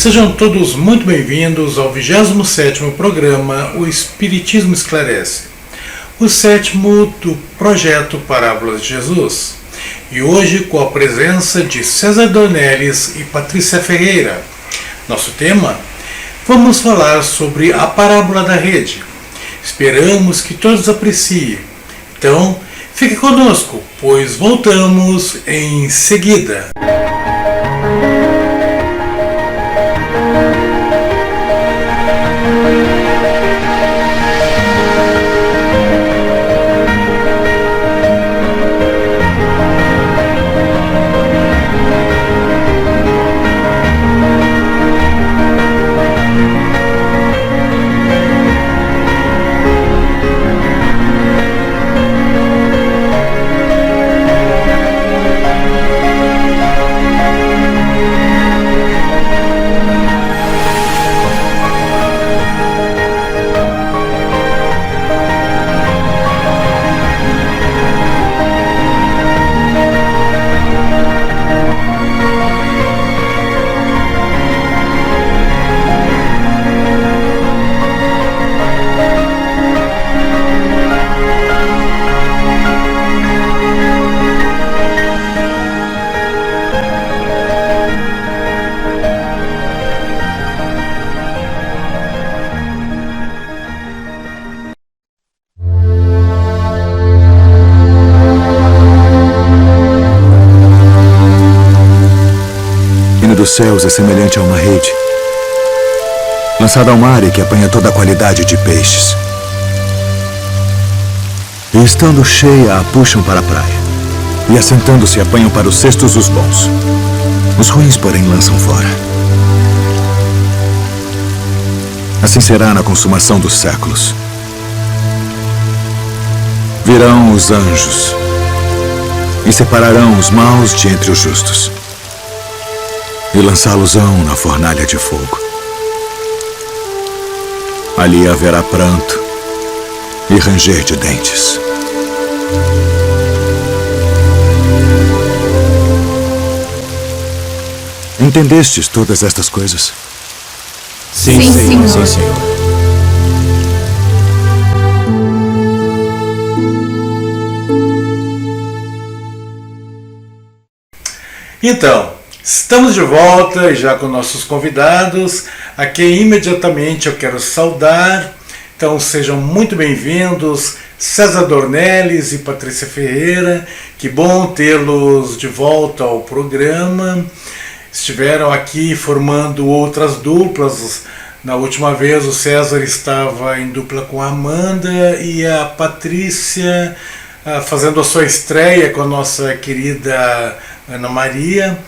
Sejam todos muito bem-vindos ao 27º programa O Espiritismo Esclarece, o 7º do projeto Parábolas de Jesus, e hoje com a presença de César Dornelles e Patrícia Ferreira. Nosso tema: vamos falar sobre a parábola da rede. Esperamos que todos apreciem. Então, fique conosco, pois voltamos em seguida. Dos céus é semelhante a uma rede lançada ao mar e que apanha toda a qualidade de peixes. E estando cheia, a puxam para a praia, e assentando-se apanham para os cestos os bons. Os ruins, porém, lançam fora. Assim será na consumação dos séculos. Virão os anjos e separarão os maus de entre os justos, e lançá-los-ão na fornalha de fogo. Ali haverá pranto e ranger de dentes. Entendestes todas estas coisas? Sim, Senhor. Sim, Senhor. Então, estamos de volta já com nossos convidados, a quem imediatamente eu quero saudar. Então sejam muito bem-vindos, César Dornelles e Patrícia Ferreira. Que bom tê-los de volta ao programa. Estiveram aqui formando outras duplas. Na última vez o César estava em dupla com a Amanda e a Patrícia fazendo a sua estreia com a nossa querida Ana Maria.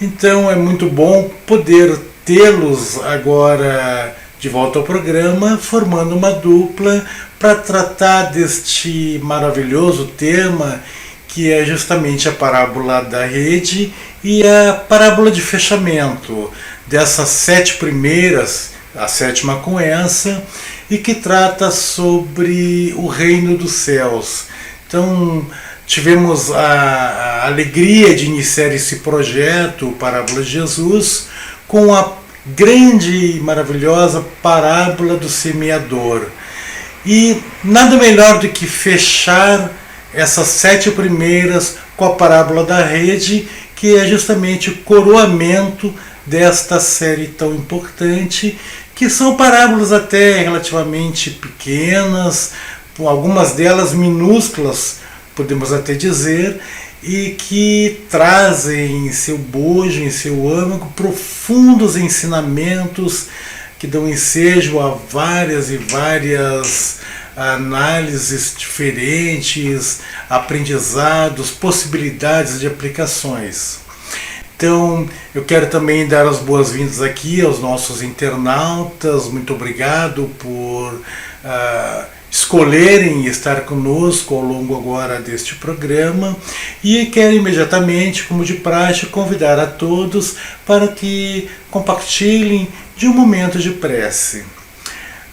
Então é muito bom poder tê-los agora de volta ao programa, formando uma dupla para tratar deste maravilhoso tema que é justamente a parábola da rede e a parábola de fechamento dessas 7 primeiras, a 7ª com essa, e que trata sobre o reino dos céus. Então, tivemos a alegria de iniciar esse projeto, Parábola de Jesus, com a grande e maravilhosa parábola do semeador. E nada melhor do que fechar essas 7 primeiras com a parábola da rede, que é justamente o coroamento desta série tão importante, que são parábolas até relativamente pequenas, algumas delas minúsculas, podemos até dizer, e que trazem em seu bojo, em seu âmago, profundos ensinamentos que dão ensejo a várias e várias análises diferentes, aprendizados, possibilidades de aplicações. Então, eu quero também dar as boas-vindas aqui aos nossos internautas. Muito obrigado por escolherem estar conosco ao longo agora deste programa, e quero imediatamente, como de praxe, convidar a todos para que compartilhem de um momento de prece.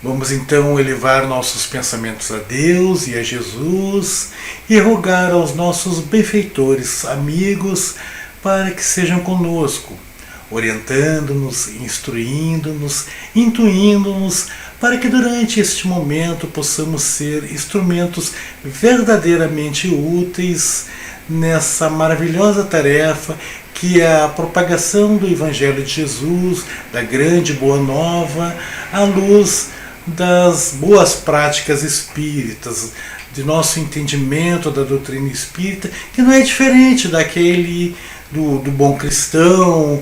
Vamos então elevar nossos pensamentos a Deus e a Jesus e rogar aos nossos benfeitores amigos para que sejam conosco, orientando-nos, instruindo-nos, intuindo-nos, para que durante este momento possamos ser instrumentos verdadeiramente úteis nessa maravilhosa tarefa que é a propagação do Evangelho de Jesus, da grande boa nova, à luz das boas práticas espíritas, de nosso entendimento da doutrina espírita, que não é diferente daquele do bom cristão,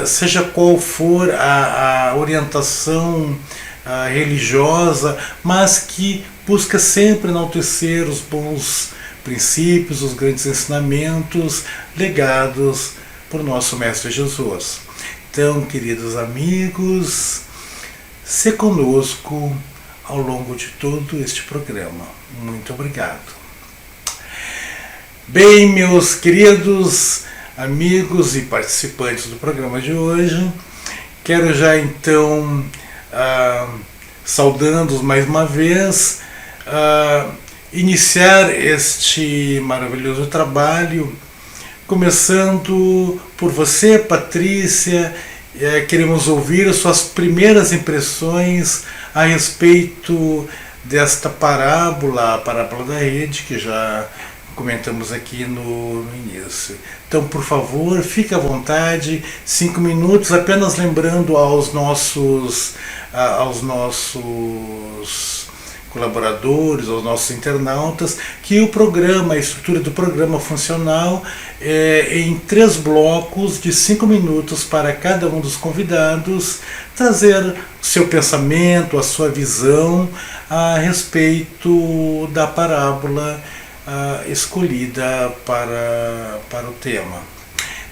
seja qual for a orientação religiosa, mas que busca sempre enaltecer os bons princípios, os grandes ensinamentos legados por nosso Mestre Jesus. Então, queridos amigos, se conosco ao longo de todo este programa. Muito obrigado. Bem, meus queridos amigos e participantes do programa de hoje, quero já então, saudando-os mais uma vez, iniciar este maravilhoso trabalho, começando por você, Patrícia. Queremos ouvir as suas primeiras impressões a respeito desta parábola, a parábola da rede, que já comentamos aqui no início. Então, por favor, fique à vontade, 5 minutos, apenas lembrando aos nossos colaboradores, aos nossos internautas, que o programa, a estrutura do programa funcional é em 3 blocos de 5 minutos para cada um dos convidados trazer o seu pensamento, a sua visão a respeito da parábola escolhida para o tema.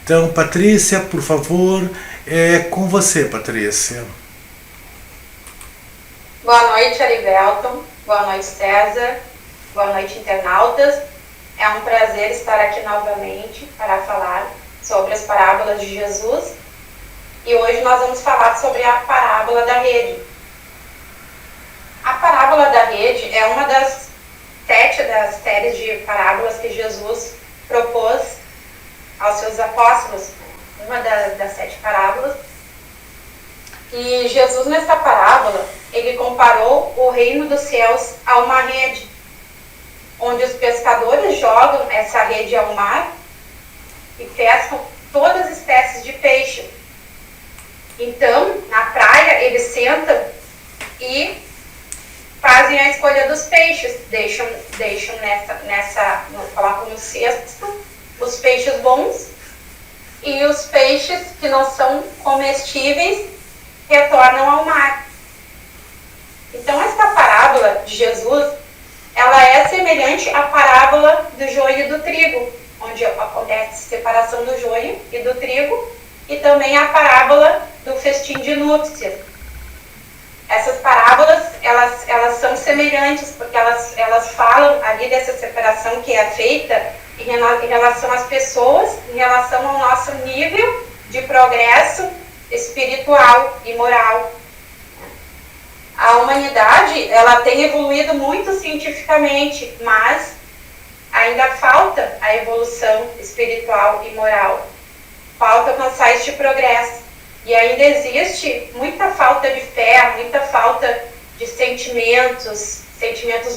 Então, Patrícia, por favor, é com você, Patrícia. Boa noite, Arivelton. Boa noite, César. Boa noite, internautas. É um prazer estar aqui novamente para falar sobre as parábolas de Jesus. E hoje nós vamos falar sobre a parábola da rede. A parábola da rede é uma das 7 das séries de parábolas que Jesus propôs aos seus apóstolos. Uma das 7 parábolas. E Jesus, nessa parábola, ele comparou o reino dos céus a uma rede, onde os pescadores jogam essa rede ao mar e pescam todas as espécies de peixe. Então, na praia, eles sentam e fazem a escolha dos peixes, deixam colocam no cesto os peixes bons e os peixes que não são comestíveis retornam ao mar. Então, esta parábola de Jesus, ela é semelhante à parábola do joio e do trigo, onde acontece a separação do joio e do trigo, e também a parábola do festim de núpcias. Essas parábolas, elas são semelhantes, porque elas falam ali dessa separação que é feita em relação às pessoas, em relação ao nosso nível de progresso espiritual e moral. A humanidade, ela tem evoluído muito cientificamente, mas ainda falta a evolução espiritual e moral. Falta alcançar este progresso. E ainda existe muita falta de fé, muita falta de sentimentos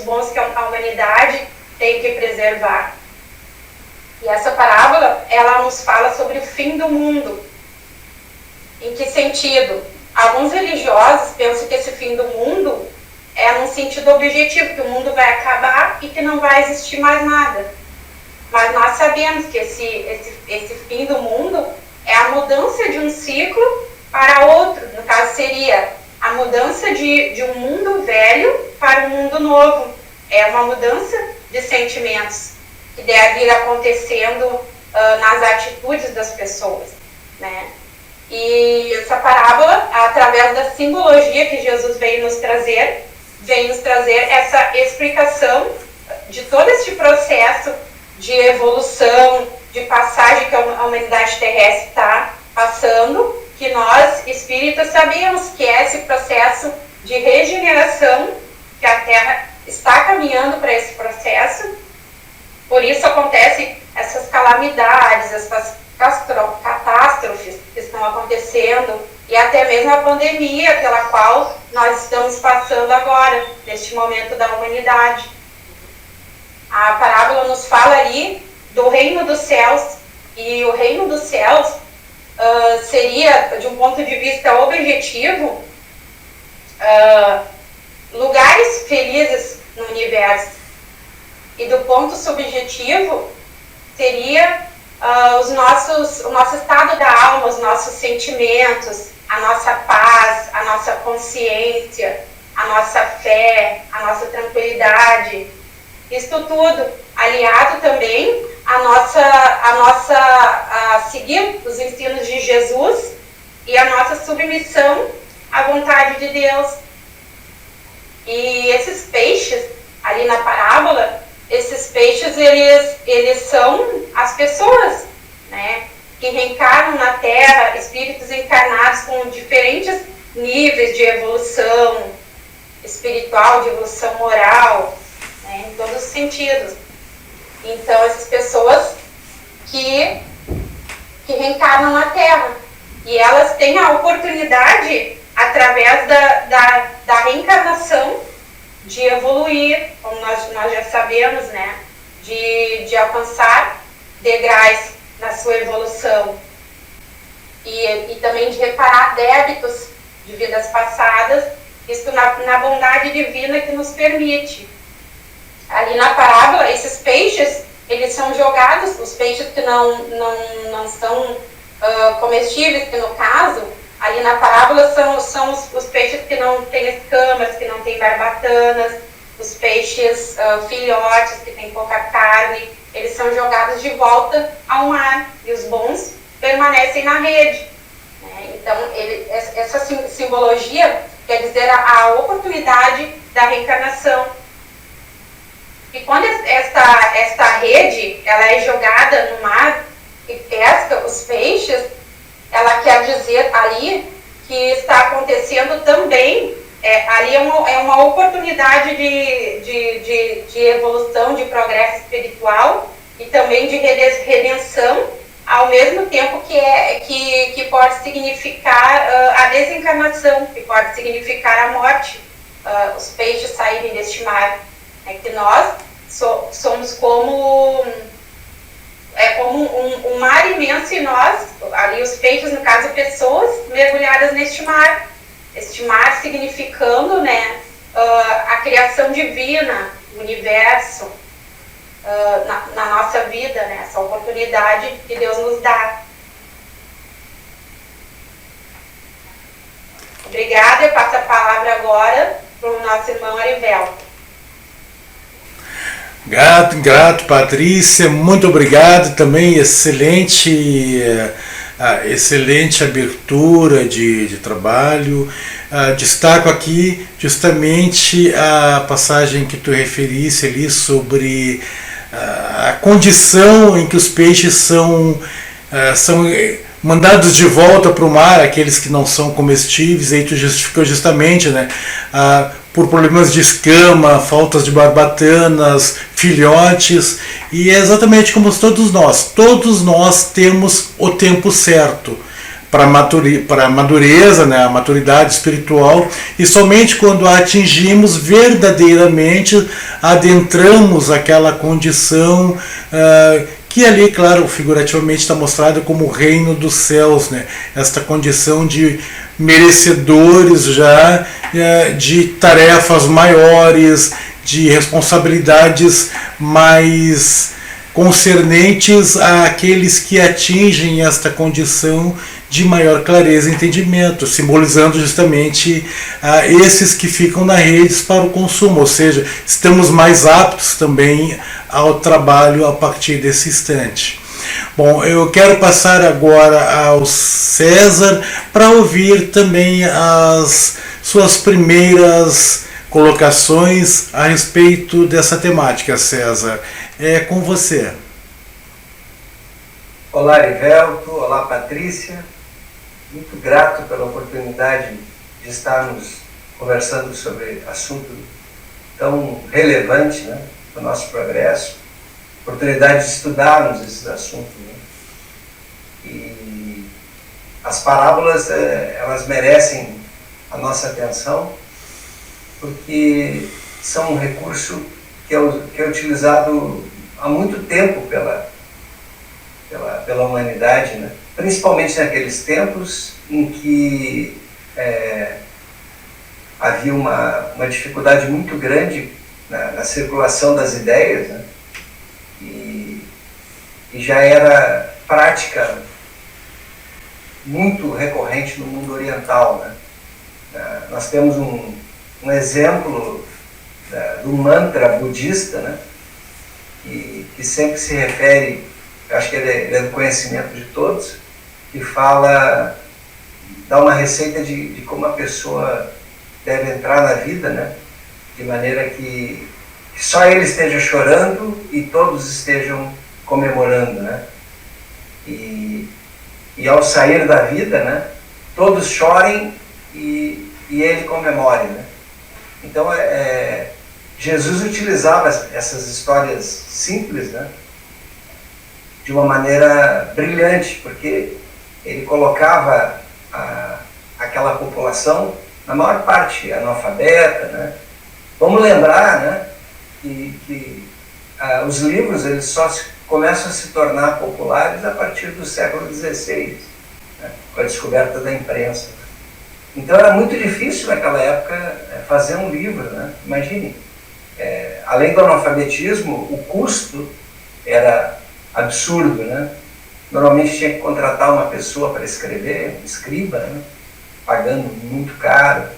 bons que a humanidade tem que preservar. E essa parábola, ela nos fala sobre o fim do mundo. Em que sentido? Alguns religiosos pensam que esse fim do mundo é num sentido objetivo, que o mundo vai acabar e que não vai existir mais nada. Mas nós sabemos que esse fim do mundo é a mudança de um ciclo para outro. No caso, seria a mudança de um mundo velho para um mundo novo. É uma mudança de sentimentos que deve ir acontecendo nas atitudes das pessoas, né? E essa parábola, através da simbologia que Jesus veio nos trazer essa explicação de todo este processo de evolução, de passagem que a humanidade terrestre está passando, que nós, espíritas, sabemos que é esse processo de regeneração, que a Terra está caminhando para esse processo. Por isso acontecem essas calamidades, essas catástrofes que estão acontecendo e até mesmo a pandemia pela qual nós estamos passando agora, neste momento da humanidade. A parábola nos fala ali do reino dos céus, e o reino dos céus seria, de um ponto de vista objetivo, lugares felizes no universo. E do ponto subjetivo, seria o nosso estado da alma, os nossos sentimentos, a nossa paz, a nossa consciência, a nossa fé, a nossa tranquilidade. Isto tudo aliado também a seguir os ensinos de Jesus e a nossa submissão à vontade de Deus. E esses peixes, ali na parábola, esses peixes, eles são as pessoas, né, que reencarnam na Terra, espíritos encarnados com diferentes níveis de evolução espiritual, de evolução moral, né, em todos os sentidos. Então, essas pessoas que reencarnam na Terra, e elas têm a oportunidade, através da reencarnação, de evoluir, como nós já sabemos, né, de alcançar degraus na sua evolução, e também de reparar débitos de vidas passadas, isto na bondade divina que nos permite. Ali na parábola, esses peixes, eles são jogados, os peixes que não são comestíveis, que no caso, ali na parábola são os peixes que não têm escamas, que não têm barbatanas, os peixes filhotes, que têm pouca carne, eles são jogados de volta ao mar, e os bons permanecem na rede. Né? Então, essa simbologia quer dizer a oportunidade da reencarnação. E quando esta rede ela é jogada no mar e pesca os peixes, ela quer dizer ali que está acontecendo também, ali é uma oportunidade de evolução, de progresso espiritual e também de redenção, ao mesmo tempo que pode significar a desencarnação, que pode significar a morte, os peixes saírem deste mar. É que nós somos como um mar imenso, e nós, ali os peixes, no caso pessoas, mergulhadas neste mar. Este mar significando, né, a criação divina, o universo, na nossa vida, né, essa oportunidade que Deus nos dá. Obrigada, eu passo a palavra agora para o nosso irmão Arivelto. Grato, Patrícia, muito obrigado também, excelente abertura de trabalho. Destaco aqui justamente a passagem que tu referisse ali sobre a condição em que os peixes são mandados de volta para o mar, aqueles que não são comestíveis. Aí tu justificou justamente, né, por problemas de escama, faltas de barbatanas, filhotes, e é exatamente como todos nós temos o tempo certo para a madureza, né, a maturidade espiritual, e somente quando a atingimos verdadeiramente, adentramos aquela condição que ali, claro, figurativamente está mostrado como o reino dos céus, né? Esta condição de merecedores já de tarefas maiores, de responsabilidades mais concernentes àqueles que atingem esta condição de maior clareza e entendimento, simbolizando justamente esses que ficam na rede para o consumo, ou seja, estamos mais aptos também ao trabalho a partir desse instante. Bom, eu quero passar agora ao César para ouvir também as suas primeiras colocações a respeito dessa temática. César, é com você. Olá, Arivelto. Olá, Patrícia. Muito grato pela oportunidade de estarmos conversando sobre assunto tão relevante, né, para o nosso progresso. Oportunidade de estudarmos esses assuntos, né? E as parábolas, elas merecem a nossa atenção, porque são um recurso que é utilizado há muito tempo pela humanidade, né? Principalmente naqueles tempos em que havia uma dificuldade muito grande na circulação das ideias, né? E já era prática muito recorrente no mundo oriental, né? Nós temos um exemplo do mantra budista, né? Que sempre se refere, eu acho que ele é do conhecimento de todos, que dá uma receita de como a pessoa deve entrar na vida, né? De maneira que só ele esteja chorando e todos estejam comemorando, né? E ao sair da vida, né? Todos chorem e ele comemore, né? Então, Jesus utilizava essas histórias simples, né? De uma maneira brilhante, porque ele colocava aquela população, na maior parte analfabeta, né? Vamos lembrar, né, que os livros eles só começam a se tornar populares a partir do século XVI, né, com a descoberta da imprensa. Então era muito difícil naquela época fazer um livro, né? Imagine, além do analfabetismo, o custo era absurdo, né? Normalmente tinha que contratar uma pessoa para escrever, um escriba, né? Pagando muito caro.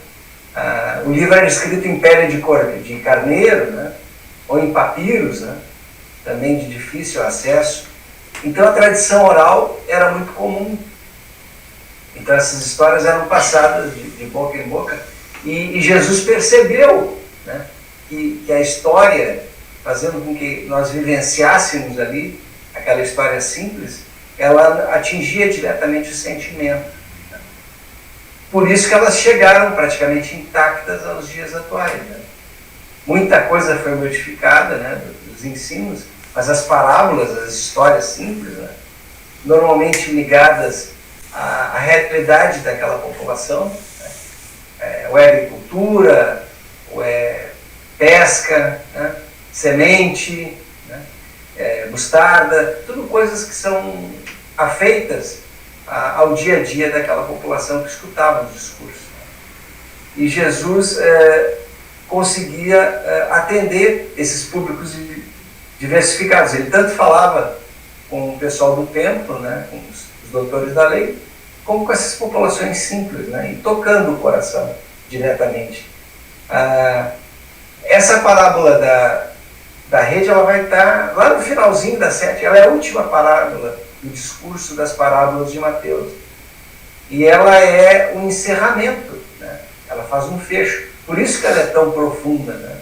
O livro era escrito em pele de carneiro, né? Ou em papiros, né? Também de difícil acesso. Então a tradição oral era muito comum. Então essas histórias eram passadas de boca em boca. E Jesus percebeu, né? Que a história, fazendo com que nós vivenciássemos ali aquela história simples, ela atingia diretamente o sentimento. Por isso que elas chegaram praticamente intactas aos dias atuais, né? Muita coisa foi modificada, né, dos ensinos, mas as parábolas, as histórias simples, né, normalmente ligadas à realidade daquela população, né, ou é agricultura, ou é pesca, né, semente, né, mostarda, tudo coisas que são afeitas ao dia a dia daquela população que escutava os discursos. E Jesus conseguia atender esses públicos diversificados. Ele tanto falava com o pessoal do templo, né, com os doutores da lei, como com essas populações simples, né, e tocando o coração diretamente. Essa parábola da rede, ela vai estar lá no finalzinho da 7, ela é a última parábola do discurso das parábolas de Mateus. E ela é um encerramento, né? Ela faz um fecho. Por isso que ela é tão profunda, né?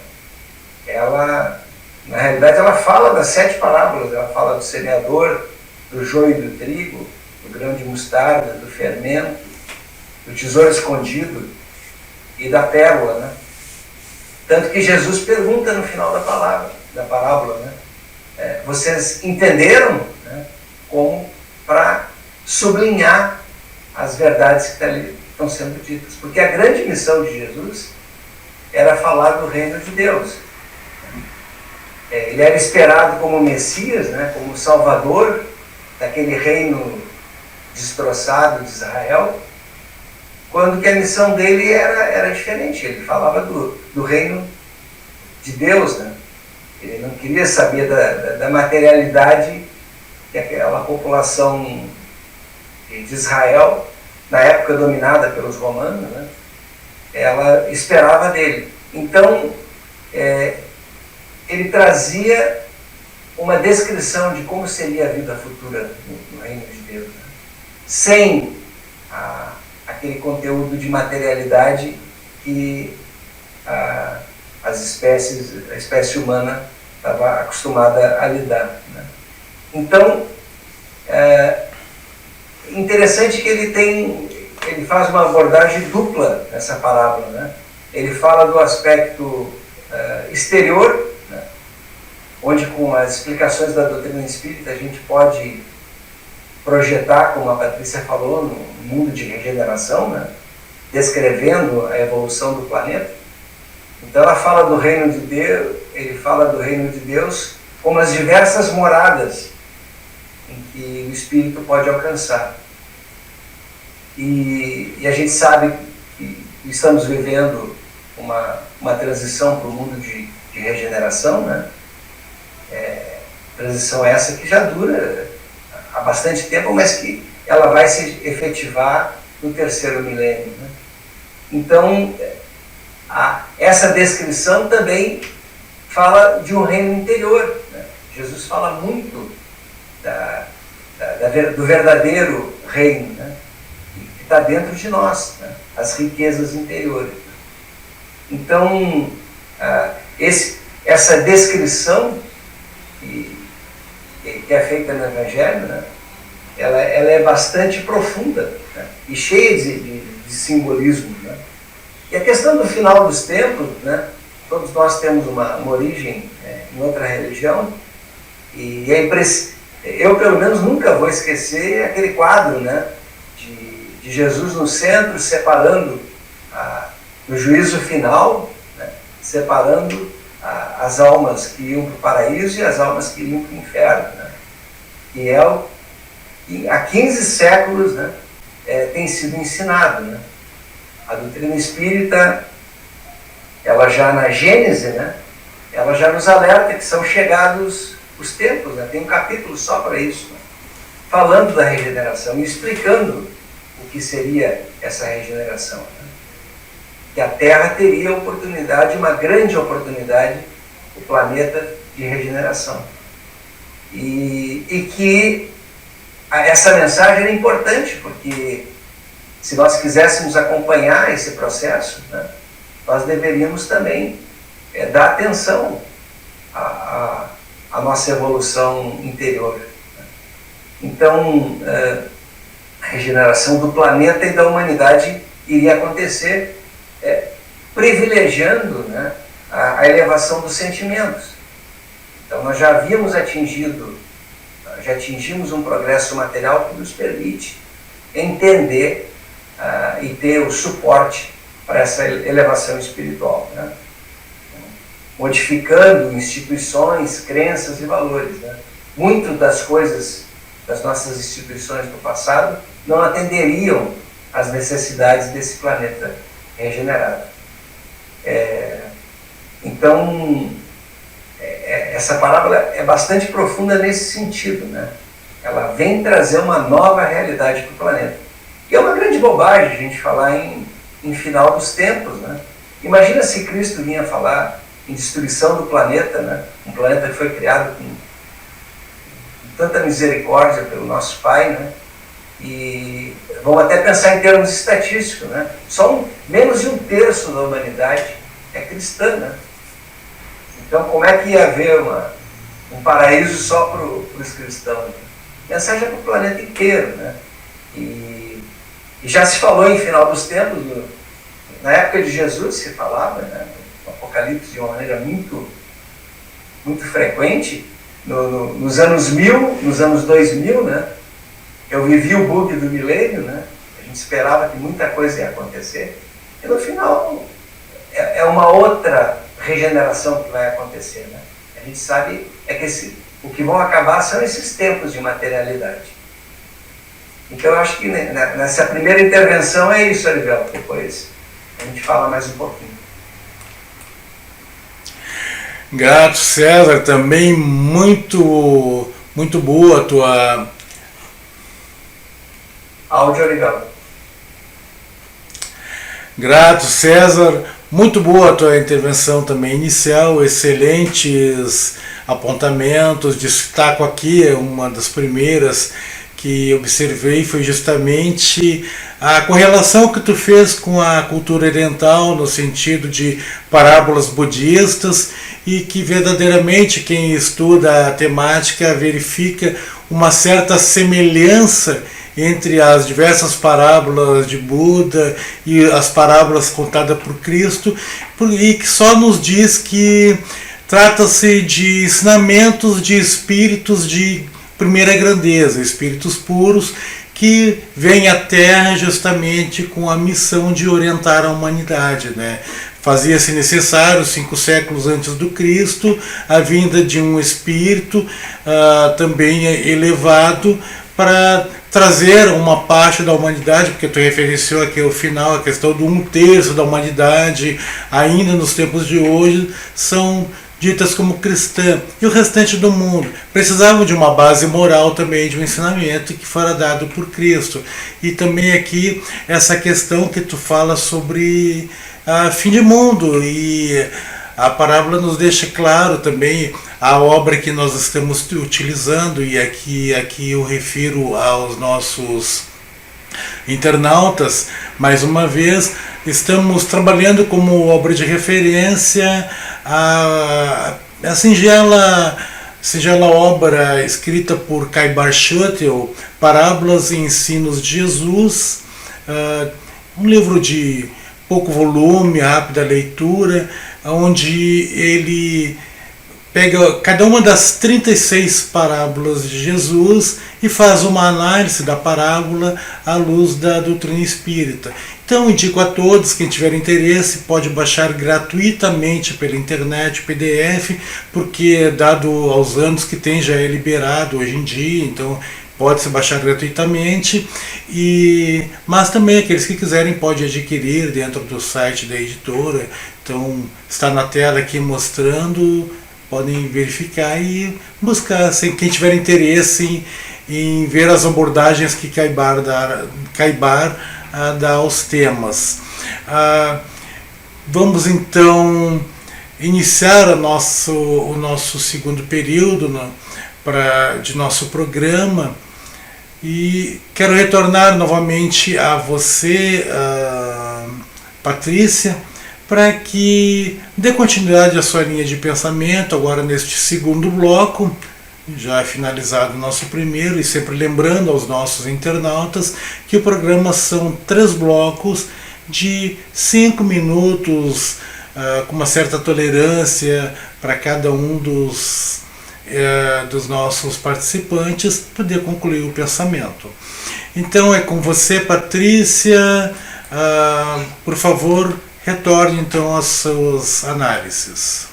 Ela, na realidade, ela fala das 7 parábolas. Ela fala do semeador, do joio e do trigo, do grão de mostarda, do fermento, do tesouro escondido e da pérola, né? Tanto que Jesus pergunta no final da parábola, né? Vocês entenderam, né? Como para sublinhar as verdades que estão sendo ditas. Porque a grande missão de Jesus era falar do reino de Deus. Ele era esperado como Messias, né, como Salvador daquele reino destroçado de Israel, quando que a missão dele era diferente. Ele falava do reino de Deus, né? Ele não queria saber da materialidade que aquela população de Israel, na época dominada pelos romanos, né, ela esperava dele. Então, ele trazia uma descrição de como seria a vida futura no reino de Deus, né, sem aquele conteúdo de materialidade que a espécie humana estava acostumada a lidar, né. Então, interessante que ele faz uma abordagem dupla nessa parábola, né? Ele fala do aspecto exterior, né? Onde com as explicações da doutrina espírita a gente pode projetar, como a Patrícia falou, no mundo de regeneração, né? Descrevendo a evolução do planeta. Então ela fala do reino de Deus, ele fala do reino de Deus como as diversas moradas em que o espírito pode alcançar. E a gente sabe que estamos vivendo uma transição para o mundo de regeneração, né? Transição essa que já dura há bastante tempo, mas que ela vai se efetivar no terceiro milênio, né? Então, essa descrição também fala de um reino interior, né? Jesus fala muito do verdadeiro reino, né? Que está dentro de nós, né? As riquezas interiores. Então, essa descrição que é feita no Evangelho, né? Ela é bastante profunda, né? E cheia de simbolismo, né? E a questão do final dos tempos, né? Todos nós temos uma origem em outra religião, e eu pelo menos nunca vou esquecer aquele quadro, né? De Jesus no centro, separando no juízo final, né? Separando as almas que iam para o paraíso e as almas que iam para o inferno, né? E há 15 séculos, né? Tem sido ensinado, né? A doutrina espírita, ela já na Gênese, né? Ela já nos alerta que são chegados os tempos, né? Tem um capítulo só para isso, né? Falando da regeneração e explicando o que seria essa regeneração, né? Que a Terra teria oportunidade, uma grande oportunidade, o planeta de regeneração. E que essa mensagem é importante, porque se nós quiséssemos acompanhar esse processo, né, nós deveríamos também dar atenção à nossa evolução interior, né? Então, a regeneração do planeta e da humanidade iria acontecer privilegiando, né, a elevação dos sentimentos. Então nós já atingimos um progresso material que nos permite entender e ter o suporte para essa elevação espiritual, né? Modificando instituições, crenças e valores, né? Muitas das coisas das nossas instituições do passado não atenderiam às necessidades desse planeta regenerado. Então, essa parábola é bastante profunda nesse sentido, né? Ela vem trazer uma nova realidade para o planeta. E é uma grande bobagem a gente falar em final dos tempos, né? Imagina se Cristo vinha falar em destruição do planeta, né? Um planeta que foi criado com tanta misericórdia pelo nosso Pai, né? E vamos até pensar em termos estatísticos, né? Menos de 1/3 da humanidade é cristã, né? Então, como é que ia haver um paraíso só para os cristãos? A mensagem é para o planeta inteiro, né? E já se falou em final dos tempos, na época de Jesus se falava, né? No Apocalipse de uma maneira muito, muito frequente, nos anos 1000, nos anos 2000, né? Eu vivi o bug do milênio, né? A gente esperava que muita coisa ia acontecer, e no final é uma outra regeneração que vai acontecer, né? A gente sabe que o que vão acabar são esses tempos de materialidade. Então eu acho que nessa primeira intervenção é isso, Arivel. Depois a gente fala mais um pouquinho. Grato, César, também muito boa a tua... Áudio, Arivel. Grato, César. Muito boa a tua intervenção também inicial, excelentes apontamentos. Destaco aqui, uma das primeiras que observei foi justamente a correlação que tu fez com a cultura oriental, no sentido de parábolas budistas, e que verdadeiramente quem estuda a temática verifica uma certa semelhança entre as diversas parábolas de Buda e as parábolas contadas por Cristo, e que só nos diz que trata-se de ensinamentos de espíritos de primeira grandeza, espíritos puros que vêm à Terra justamente com a missão de orientar a humanidade, né? Fazia-se necessário, 5 séculos antes do Cristo, a vinda de um espírito também elevado para trazer uma parte da humanidade, porque tu referenciou aqui ao final a questão do 1/3 da humanidade, ainda nos tempos de hoje, são ditas como cristã, e o restante do mundo precisavam de uma base moral também, de um ensinamento que fora dado por Cristo. E também aqui essa questão que tu fala sobre fim de mundo, e a parábola nos deixa claro também a obra que nós estamos utilizando, e aqui eu refiro aos nossos internautas, mais uma vez, estamos trabalhando como obra de referência a singela obra escrita por Caibar Schutel, Parábolas e Ensinos de Jesus, um livro de pouco volume, rápida leitura, onde ele pega cada uma das 36 parábolas de Jesus e faz uma análise da parábola à luz da doutrina espírita. Então indico a todos, quem tiver interesse pode baixar gratuitamente pela internet o PDF, porque dado aos anos que tem já é liberado hoje em dia, então pode-se baixar gratuitamente, mas também aqueles que quiserem podem adquirir dentro do site da editora. Então está na tela aqui mostrando, podem verificar e buscar, assim, quem tiver interesse em ver as abordagens que Caibar dá aos temas. Vamos então iniciar o nosso segundo período de nosso programa, e quero retornar novamente a você, Patrícia, para que dê continuidade à sua linha de pensamento agora neste segundo bloco, já finalizado o nosso primeiro, e sempre lembrando aos nossos internautas que o programa são 3 blocos de 5 minutos, com uma certa tolerância para cada um dos nossos participantes poder concluir o pensamento. Então é com você, Patrícia, por favor, retorne então às suas análises.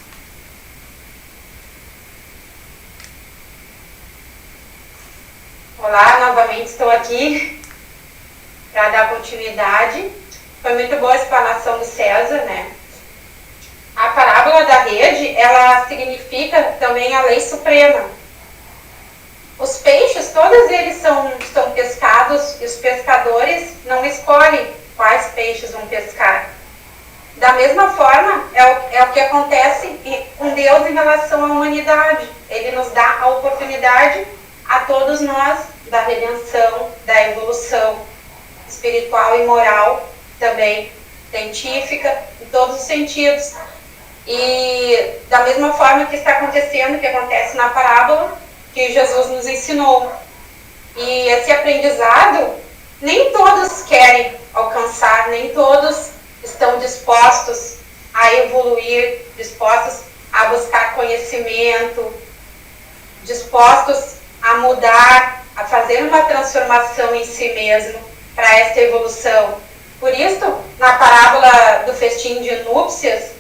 Olá, novamente estou aqui para dar continuidade. Foi muito boa a explanação do César, né? A parábola da rede, ela significa também a lei suprema. Os peixes, todos eles são pescados, e os pescadores não escolhem quais peixes vão pescar. Da mesma forma, é o que acontece com Deus em relação à humanidade. Ele nos dá a oportunidade a todos nós da redenção, da evolução espiritual e moral, também científica, em todos os sentidos. E da mesma forma que está acontecendo, que acontece na parábola, que Jesus nos ensinou. E esse aprendizado, nem todos querem alcançar, nem todos estão dispostos a evoluir, dispostos a buscar conhecimento, dispostos a mudar, a fazer uma transformação em si mesmo para esta evolução. Por isso, na parábola do festim de núpcias,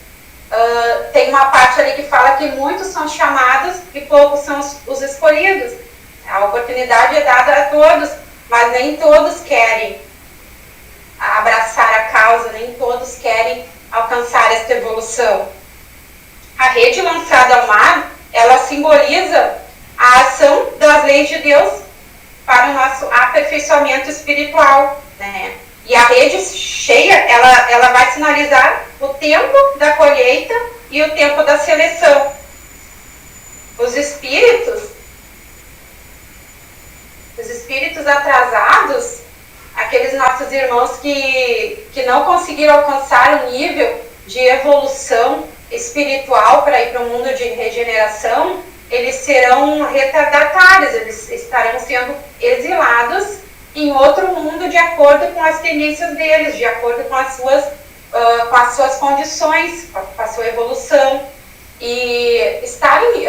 tem uma parte ali que fala que muitos são chamados e poucos são os escolhidos. A oportunidade é dada a todos, mas nem todos querem abraçar a causa, nem todos querem alcançar esta evolução. A rede lançada ao mar, ela simboliza a ação das leis de Deus para o nosso aperfeiçoamento espiritual, né? E a rede cheia, ela vai sinalizar o tempo da colheita e o tempo da seleção. Os espíritos atrasados, aqueles nossos irmãos que não conseguiram alcançar o nível de evolução espiritual para ir para o mundo de regeneração, eles serão retardatários, eles estarão sendo exilados em outro mundo de acordo com as tendências deles, de acordo com as suas condições, com a sua evolução. E estarem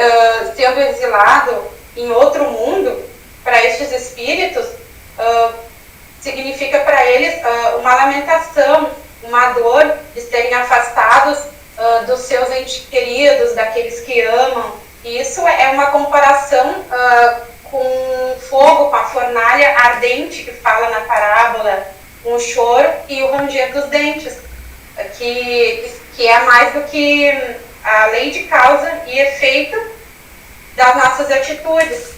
sendo exilado em outro mundo para estes espíritos, significa para eles uma lamentação, uma dor de serem afastados dos seus entes queridos, daqueles que amam. E isso é uma comparação com fogo, com a fornalha ardente que fala na parábola, com o choro e o ranger dos dentes, que é mais do que a lei de causa e efeito das nossas atitudes,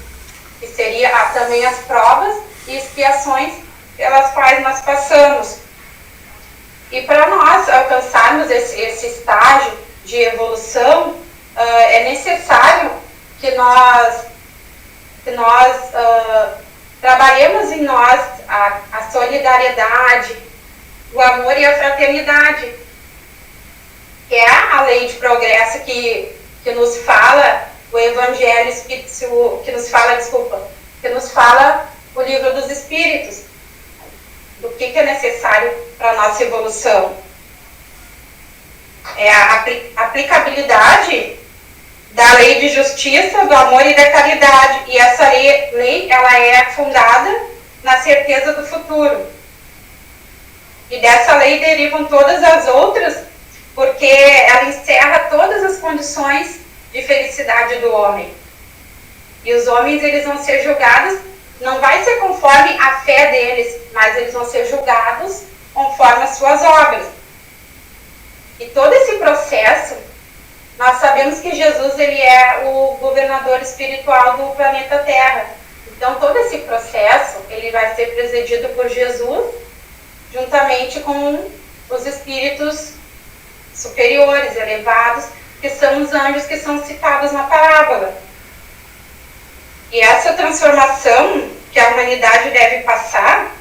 que seria também as provas e expiações pelas quais nós passamos. E para nós alcançarmos esse estágio de evolução, é necessário que nós trabalhemos em nós a solidariedade, o amor e a fraternidade, que é a lei de progresso que nos fala o Evangelho, que nos fala o Livro dos Espíritos, do que é necessário para a nossa evolução. É a aplicabilidade da lei de justiça, do amor e da caridade. E essa lei ela é fundada na certeza do futuro. E dessa lei derivam todas as outras, porque ela encerra todas as condições de felicidade do homem. E os homens, eles vão ser julgados, não vai ser conforme a fé deles, mas eles vão ser julgados conforme as suas obras. E todo esse processo, nós sabemos que Jesus, ele é o governador espiritual do planeta Terra. Então todo esse processo, ele vai ser presidido por Jesus, juntamente com os espíritos superiores, elevados, que são os anjos que são citados na parábola. E essa transformação que a humanidade deve passar,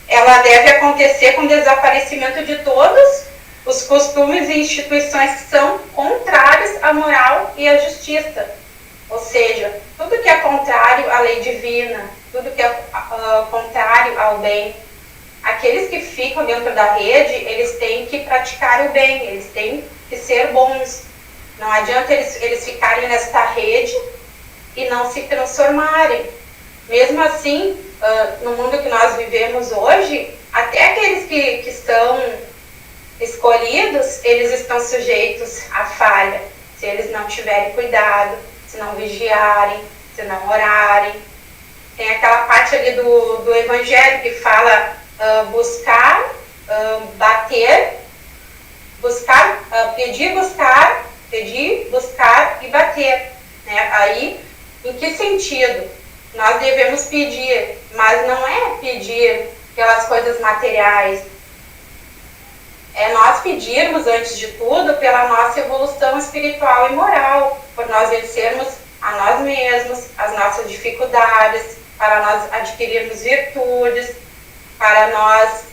ela deve acontecer com o desaparecimento de todos os costumes e instituições que são contrários à moral e à justiça. Ou seja, tudo que é contrário à lei divina, tudo que é contrário ao bem. Aqueles que ficam dentro da rede, eles têm que praticar o bem, eles têm que ser bons. Não adianta eles ficarem nesta rede e não se transformarem. Mesmo assim, no mundo que nós vivemos hoje, até aqueles que estão escolhidos, eles estão sujeitos à falha, se eles não tiverem cuidado, se não vigiarem, se não orarem. Tem aquela parte ali do Evangelho que fala buscar, bater, buscar, pedir, buscar e bater. Né? Aí, em que sentido? Nós devemos pedir, mas não é pedir pelas coisas materiais. É nós pedirmos, antes de tudo, pela nossa evolução espiritual e moral, por nós vencermos a nós mesmos, as nossas dificuldades, para nós adquirirmos virtudes, para nós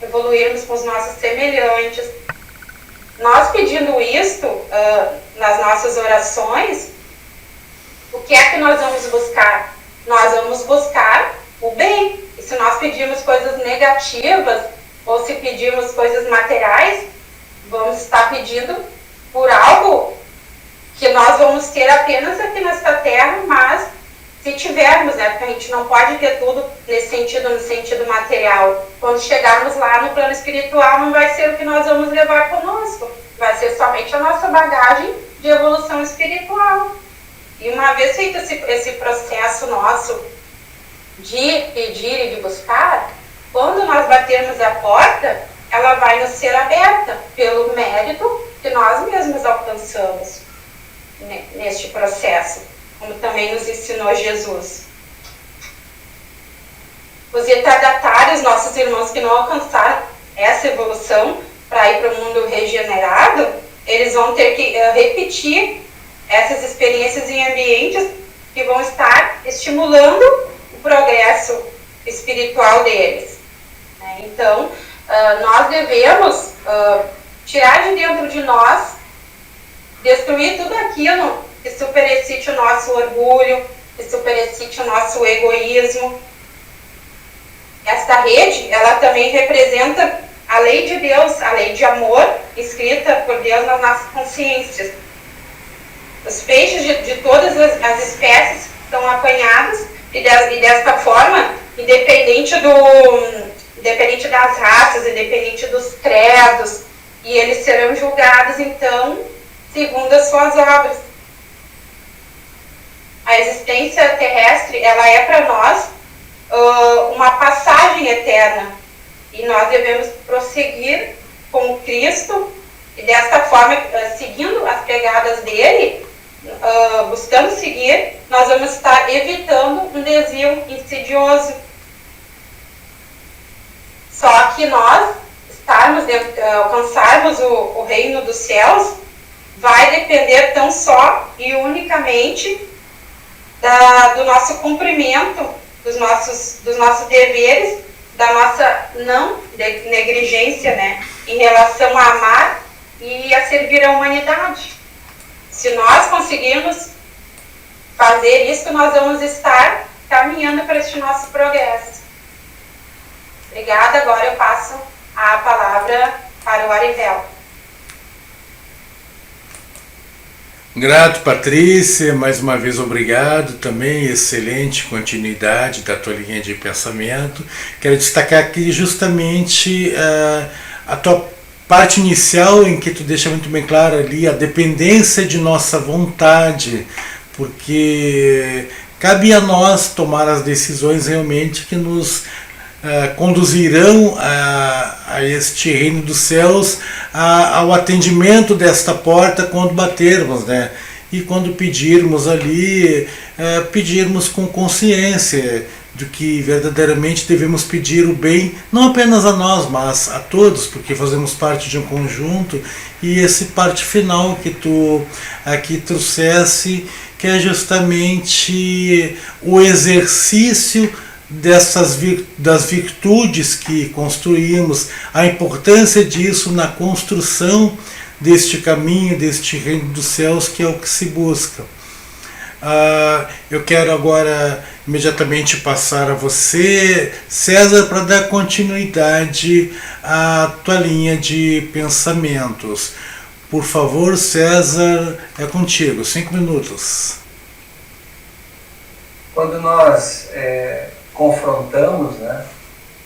evoluirmos com os nossos semelhantes. Nós pedindo isto nas nossas orações, o que é que nós vamos buscar? Nós vamos buscar o bem. E se nós pedirmos coisas negativas, ou se pedirmos coisas materiais, vamos estar pedindo por algo que nós vamos ter apenas aqui nesta terra, mas se tivermos, né, porque a gente não pode ter tudo nesse sentido, no sentido material. Quando chegarmos lá no plano espiritual, não vai ser o que nós vamos levar conosco, vai ser somente a nossa bagagem de evolução espiritual. E uma vez feito esse processo nosso de pedir e de buscar, quando nós batermos a porta, ela vai nos ser aberta pelo mérito que nós mesmos alcançamos neste processo, como também nos ensinou Jesus. Os retardatários, nossos irmãos que não alcançaram essa evolução para ir para o mundo regenerado, eles vão ter que repetir essas experiências em ambientes que vão estar estimulando o progresso espiritual deles. Então, nós devemos tirar de dentro de nós, destruir tudo aquilo que superexcite o nosso orgulho, que superexcite o nosso egoísmo. Esta rede, ela também representa a lei de Deus, a lei de amor, escrita por Deus nas nossas consciências. Os peixes de todas as espécies são apanhados E desta forma, independente das raças, independente dos credos, e eles serão julgados, então, segundo as suas obras. A existência terrestre, ela é para nós uma passagem eterna, e nós devemos prosseguir com Cristo, e desta forma, seguindo as pegadas dele, buscando seguir, nós vamos estar evitando um desvio insidioso. Só que nós alcançarmos o reino dos céus vai depender tão só e unicamente do nosso cumprimento, dos nossos deveres, da nossa não negligência, né, em relação a amar e a servir a humanidade. Se nós conseguirmos fazer isso, nós vamos estar caminhando para este nosso progresso. Obrigada. Agora eu passo a palavra para o Arivel. Grato, Patrícia, mais uma vez obrigado também, excelente continuidade da tua linha de pensamento. Quero destacar aqui justamente a tua parte inicial, em que tu deixa muito bem claro ali a dependência de nossa vontade, porque cabe a nós tomar as decisões realmente que nos conduzirão a este reino dos céus, ao atendimento desta porta quando batermos, né? E quando pedirmos ali, pedirmos com consciência de que verdadeiramente devemos pedir o bem, não apenas a nós, mas a todos, porque fazemos parte de um conjunto. E esse parte final que tu aqui trouxesse, que é justamente o exercício das virtudes que construímos, a importância disso na construção deste caminho, deste reino dos céus, que é o que se busca. Eu quero agora imediatamente passar a você, César, para dar continuidade à tua linha de pensamentos. Por favor, César, é contigo, 5 minutos. Quando nós confrontamos, né,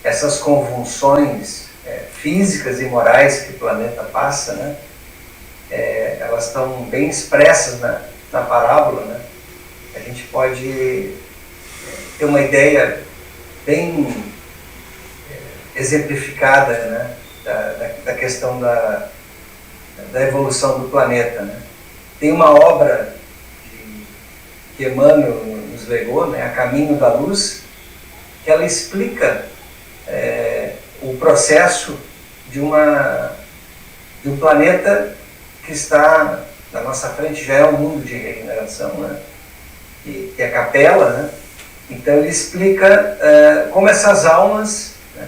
essas convulsões físicas e morais que o planeta passa, né, elas estão bem expressas na parábola, né? A gente pode ter uma ideia bem exemplificada, né, da questão da evolução do planeta, né? Tem uma obra que Emmanuel nos legou, né, A Caminho da Luz, que ela explica o processo de um planeta que está na nossa frente, já é um mundo de regeneração, né, que é a Capela, né? Então ele explica como essas almas, né,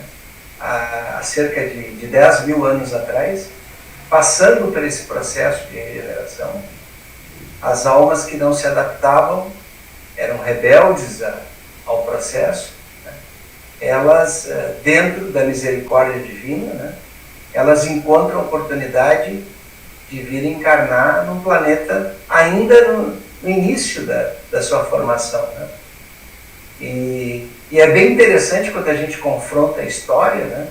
há cerca de 10 mil anos atrás, passando por esse processo de regeneração, as almas que não se adaptavam, eram rebeldes ao processo, né, elas, dentro da misericórdia divina, né, elas encontram a oportunidade de vir encarnar num planeta ainda no início da sua formação, né? E é bem interessante quando a gente confronta a história, né?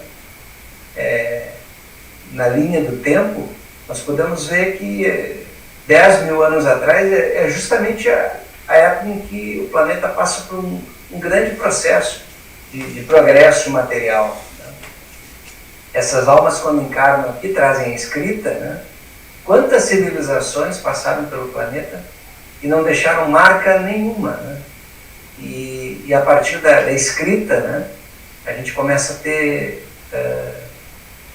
Na linha do tempo, nós podemos ver que 10 mil anos atrás é justamente a época em que o planeta passa por um grande processo de progresso material, né? Essas almas, quando encarnam aqui, trazem a escrita, né? Quantas civilizações passaram pelo planeta e não deixaram marca nenhuma, né? E a partir da escrita, né, a gente começa a ter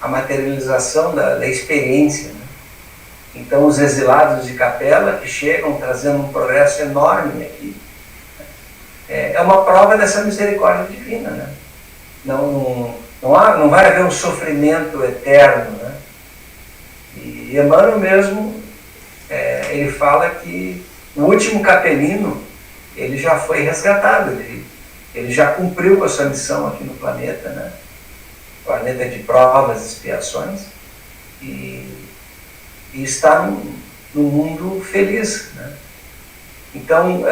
a materialização da experiência, né? Então os exilados de Capela, que chegam trazendo um progresso enorme aqui, é uma prova dessa misericórdia divina, né? Não vai haver um sofrimento eterno, né? E Emmanuel mesmo, ele fala que o último capelino, ele já foi resgatado, ele já cumpriu com a sua missão aqui no planeta, né? Planeta de provas e expiações, e está num mundo feliz, né? Então,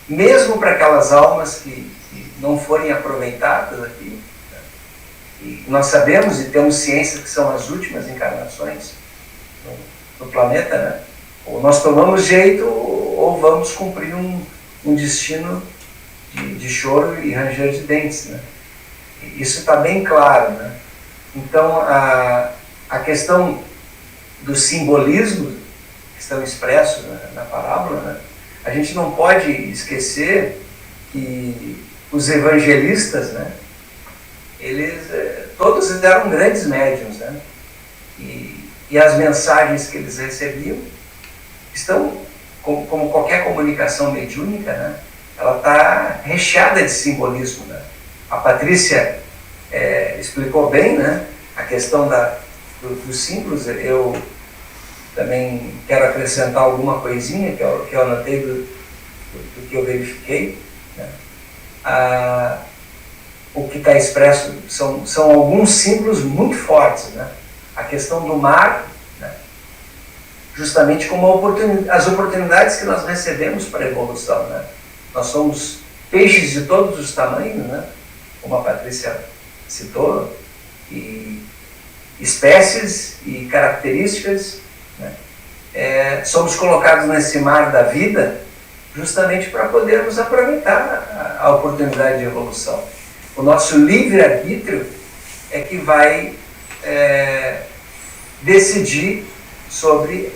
mesmo para aquelas almas que não forem aproveitadas aqui, né? E nós sabemos e temos ciência que são as últimas encarnações no planeta, né? Ou nós tomamos jeito ou vamos cumprir um destino de choro e ranger de dentes, né? E isso está bem claro, né? Então, a questão do simbolismo que estão expressos na parábola, né? A gente não pode esquecer que os evangelistas, né? Eles todos eram grandes médiuns, né? E as mensagens que eles recebiam estão, como qualquer comunicação mediúnica, né? Ela está recheada de simbolismo, né? A Patrícia explicou bem, né? A questão dos símbolos. Eu também quero acrescentar alguma coisinha que eu anotei do que eu verifiquei, né? O que está expresso são alguns símbolos muito fortes, né? A questão do mar, né? Justamente como as oportunidades que nós recebemos para a evolução, né? Nós somos peixes de todos os tamanhos, né? Como a Patrícia citou, e espécies e características, né? Somos colocados nesse mar da vida justamente para podermos aproveitar a oportunidade de evolução. O nosso livre-arbítrio é que vai decidir sobre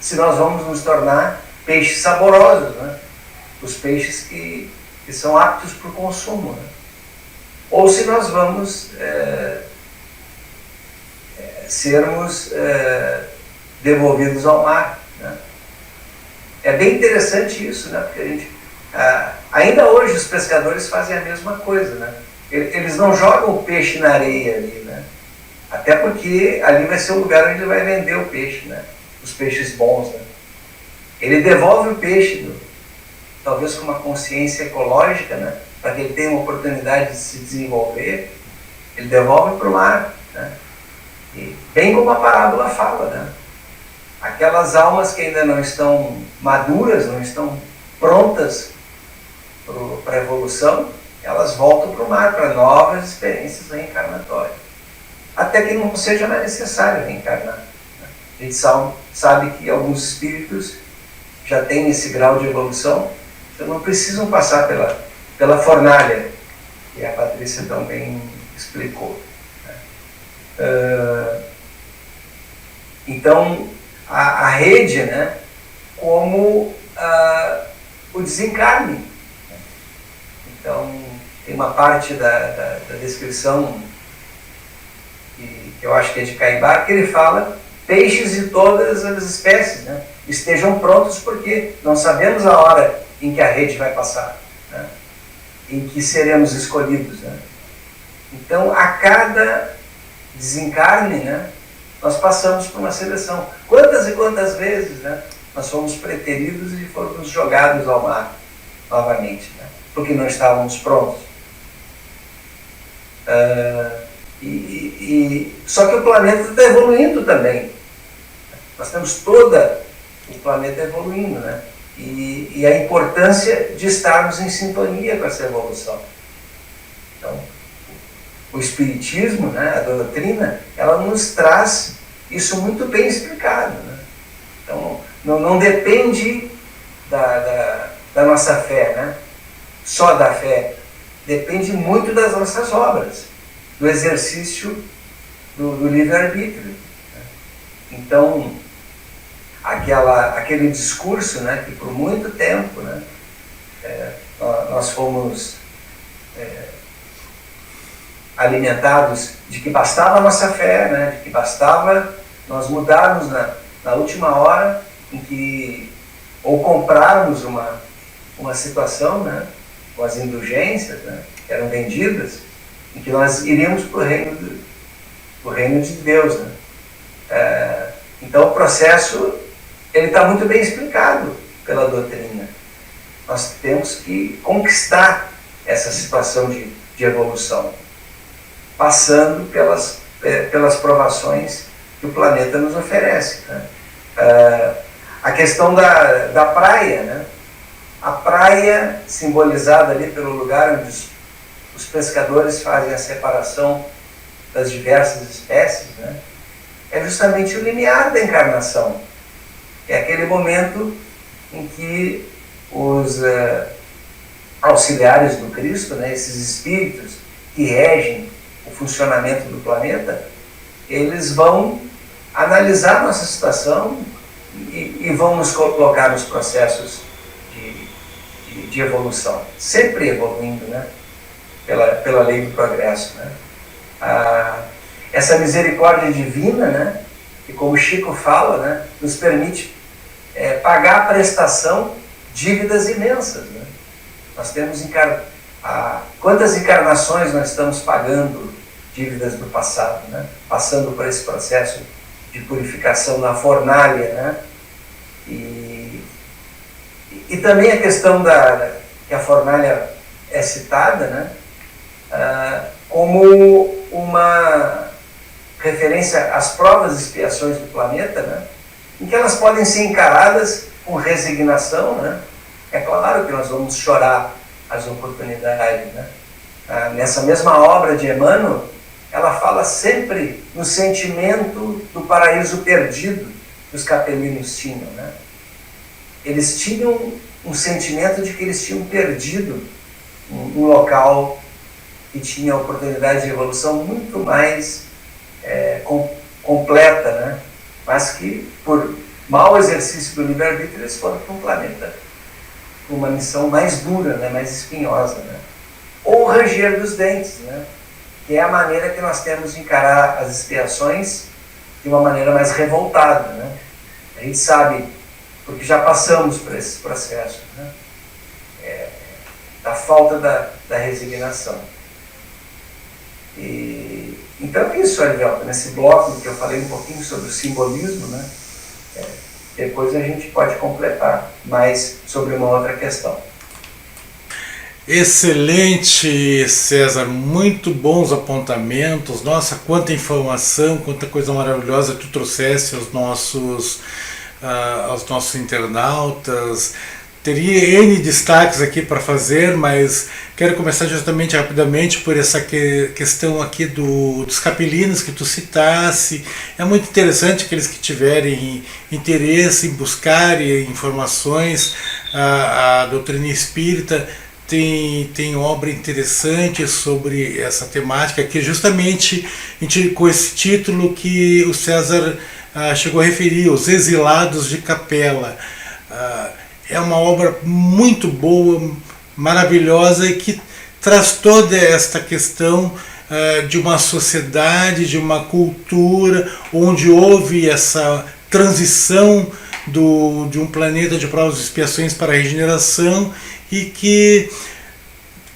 se nós vamos nos tornar peixes saborosos, né? Os peixes que são aptos para o consumo, né? Ou se nós vamos sermos devolvidos ao mar, né? É bem interessante isso, né? Porque a gente, ainda hoje os pescadores fazem a mesma coisa, né? Eles não jogam o peixe na areia ali, né? Até porque ali vai ser o lugar onde ele vai vender o peixe, né? Os peixes bons, né? Ele devolve o peixe, talvez com uma consciência ecológica, né? Para que ele tenha uma oportunidade de se desenvolver, ele devolve para o mar, né? E bem como a parábola fala, né? Aquelas almas que ainda não estão maduras, não estão prontas para a evolução, elas voltam para o mar, para novas experiências reencarnatórias. Até que não seja mais necessário reencarnar, né? A gente sabe que alguns espíritos já têm esse grau de evolução, então não precisam passar pela fornalha, que a Patrícia também explicou, né? Então, a rede, né, como o desencarne, né? Então, tem uma parte da descrição que eu acho que é de Caibá, que ele fala: peixes de todas as espécies, né, estejam prontos, porque não sabemos a hora em que a rede vai passar, né, em que seremos escolhidos, né? Então, a cada desencarne, né, nós passamos por uma seleção. Quantas e quantas vezes, né, nós fomos preteridos e fomos jogados ao mar novamente, né, porque não estávamos prontos. Só que o planeta está evoluindo também. Nós temos todo o planeta evoluindo, né? E a importância de estarmos em sintonia com essa evolução. Então, o Espiritismo, né, a doutrina, ela nos traz isso muito bem explicado, né? Então, não depende da nossa fé, né? Só da fé. Depende muito das nossas obras, do exercício do livre-arbítrio, né? Então, aquele discurso, né, que por muito tempo, né, nós fomos alimentados de que bastava a nossa fé, né, de que bastava nós mudarmos na última hora em que, ou comprarmos uma situação, né, com as indulgências, né, que eram vendidas, em que nós iríamos para o reino de Deus, né? Então o processo ele está muito bem explicado pela doutrina. Nós temos que conquistar essa situação de evolução, passando pelas provações que o planeta nos oferece, né? A questão da praia, né? A praia, simbolizada ali pelo lugar onde os pescadores fazem a separação das diversas espécies, né? É justamente o limiar da encarnação. É aquele momento em que os auxiliares do Cristo, né, esses espíritos que regem o funcionamento do planeta, eles vão analisar nossa situação e vão nos colocar nos processos de evolução, sempre evoluindo, né, pela lei do progresso, né. Essa misericórdia divina, né, que como Chico fala, né, nos permite pagar a prestação dívidas imensas, né. Nós temos quantas encarnações nós estamos pagando dívidas do passado, né, passando por esse processo de purificação na fornalha, né, e também a questão que a fornalha é citada, né, como uma referência às provas e expiações do planeta, né, em que elas podem ser encaradas com resignação, né. É claro que nós vamos chorar as oportunidades, né. Nessa mesma obra de Emmanuel, ela fala sempre no sentimento do paraíso perdido que os capelinos tinham, né. Eles tinham um sentimento de que eles tinham perdido um local que tinha oportunidade de evolução muito mais completa, né? Mas que, por mau exercício do livre-arbítrio, eles foram para um planeta com uma missão mais dura, né? Mais espinhosa, né? Ou o ranger dos dentes, né? Que é a maneira que nós temos de encarar as expiações de uma maneira mais revoltada, né? A gente sabe, porque já passamos por esses processos, né? Da falta da resignação. Então é isso, Arivelto, nesse bloco que eu falei um pouquinho sobre o simbolismo, né? Depois a gente pode completar mais sobre uma outra questão. Excelente, César, muito bons apontamentos. Nossa, quanta informação, quanta coisa maravilhosa tu trouxeste aos nossos internautas. Teria N destaques aqui para fazer, mas quero começar justamente rapidamente por essa questão aqui dos capelinos que tu citasse. É muito interessante aqueles que tiverem interesse em buscar informações. A doutrina espírita tem obra interessante sobre essa temática, que justamente com esse título que o César chegou a referir, Os Exilados de Capela. É uma obra muito boa, maravilhosa, e que traz toda esta questão de uma sociedade, de uma cultura, onde houve essa transição de um planeta de provas e expiações para a regeneração, e que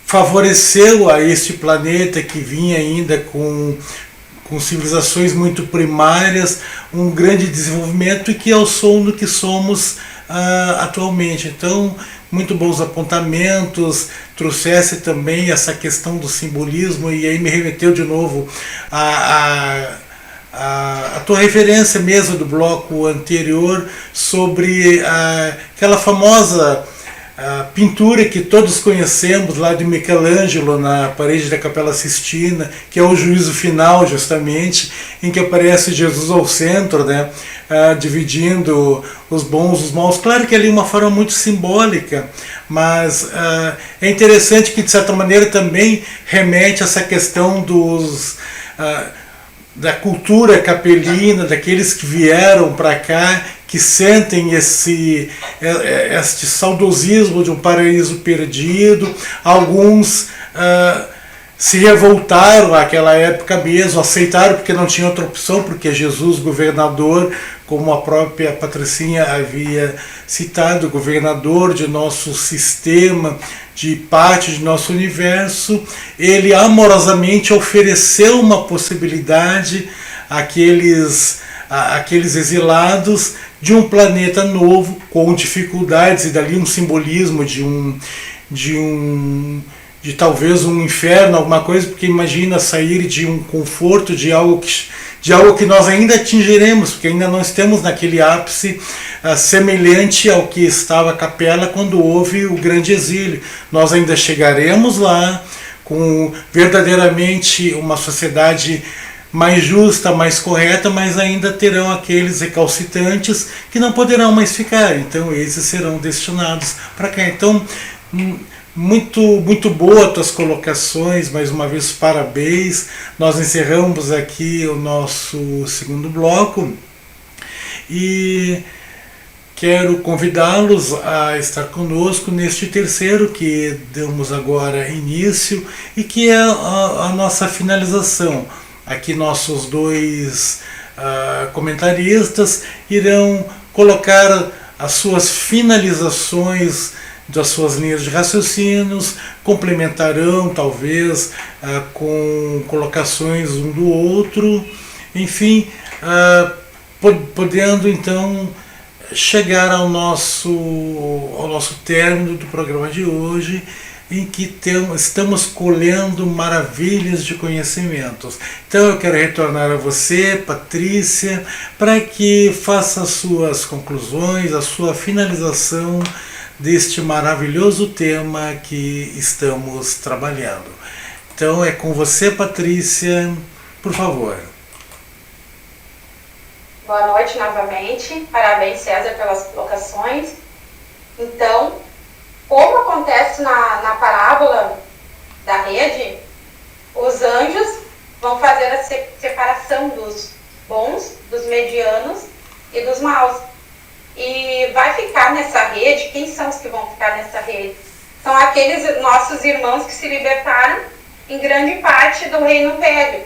favoreceu a este planeta que vinha ainda com civilizações muito primárias, um grande desenvolvimento, e que é o som do que somos atualmente. Então, muito bons apontamentos, trouxesse também essa questão do simbolismo, e aí me remeteu de novo a tua referência mesmo do bloco anterior sobre aquela famosa pintura que todos conhecemos lá de Michelangelo na parede da Capela Sistina, que é o juízo final, justamente, em que aparece Jesus ao centro, né, dividindo os bons dos maus. Claro que ali é uma forma muito simbólica, mas é interessante que, de certa maneira, também remete a essa questão da cultura capelina, daqueles que vieram para cá, que sentem este saudosismo de um paraíso perdido. Alguns se revoltaram naquela época mesmo, aceitaram porque não tinha outra opção, porque Jesus, governador, como a própria Patricinha havia citado, governador de nosso sistema, de parte de nosso universo, ele amorosamente ofereceu uma possibilidade àqueles exilados de um planeta novo, com dificuldades, e dali um simbolismo de de talvez um inferno, alguma coisa, porque imagina sair de um conforto, de algo que nós ainda atingiremos, porque ainda não estamos naquele ápice semelhante ao que estava a capela quando houve o grande exílio. Nós ainda chegaremos lá com verdadeiramente uma sociedade mais justa, mais correta, mas ainda terão aqueles recalcitrantes que não poderão mais ficar. Então esses serão destinados para cá. Então, muito boa tuas colocações, mais uma vez parabéns. Nós encerramos aqui o nosso segundo bloco e quero convidá-los a estar conosco neste terceiro que damos agora início e que é a nossa finalização. Aqui nossos dois comentaristas irão colocar as suas finalizações das suas linhas de raciocínios, complementarão talvez com colocações um do outro, enfim, podendo então chegar ao nosso término do programa de hoje, em que estamos colhendo maravilhas de conhecimentos. Então eu quero retornar a você, Patrícia, para que faça as suas conclusões, a sua finalização deste maravilhoso tema que estamos trabalhando. Então é com você, Patrícia, por favor. Boa noite novamente, parabéns, César, pelas colocações. Então, como acontece na parábola da rede, os anjos vão fazer a separação dos bons, dos medianos e dos maus. E vai ficar nessa rede, quem são os que vão ficar nessa rede? São aqueles nossos irmãos que se libertaram em grande parte do reino velho.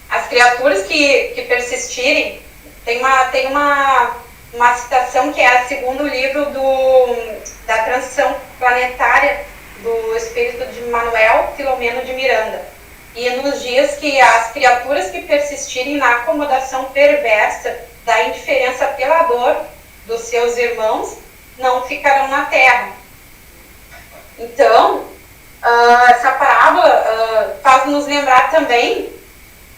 As criaturas que persistirem, tem uma citação que é o segundo livro da transição planetária do espírito de Manuel Filomeno de Miranda. E nos dias que as criaturas que persistirem na acomodação perversa da indiferença pela dor dos seus irmãos não ficarão na terra. Então, essa parábola faz nos lembrar também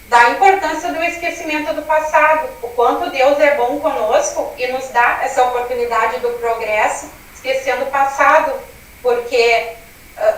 da importância do esquecimento do passado, o quanto Deus é bom conosco e nos dá essa oportunidade do progresso, esquecendo o passado, porque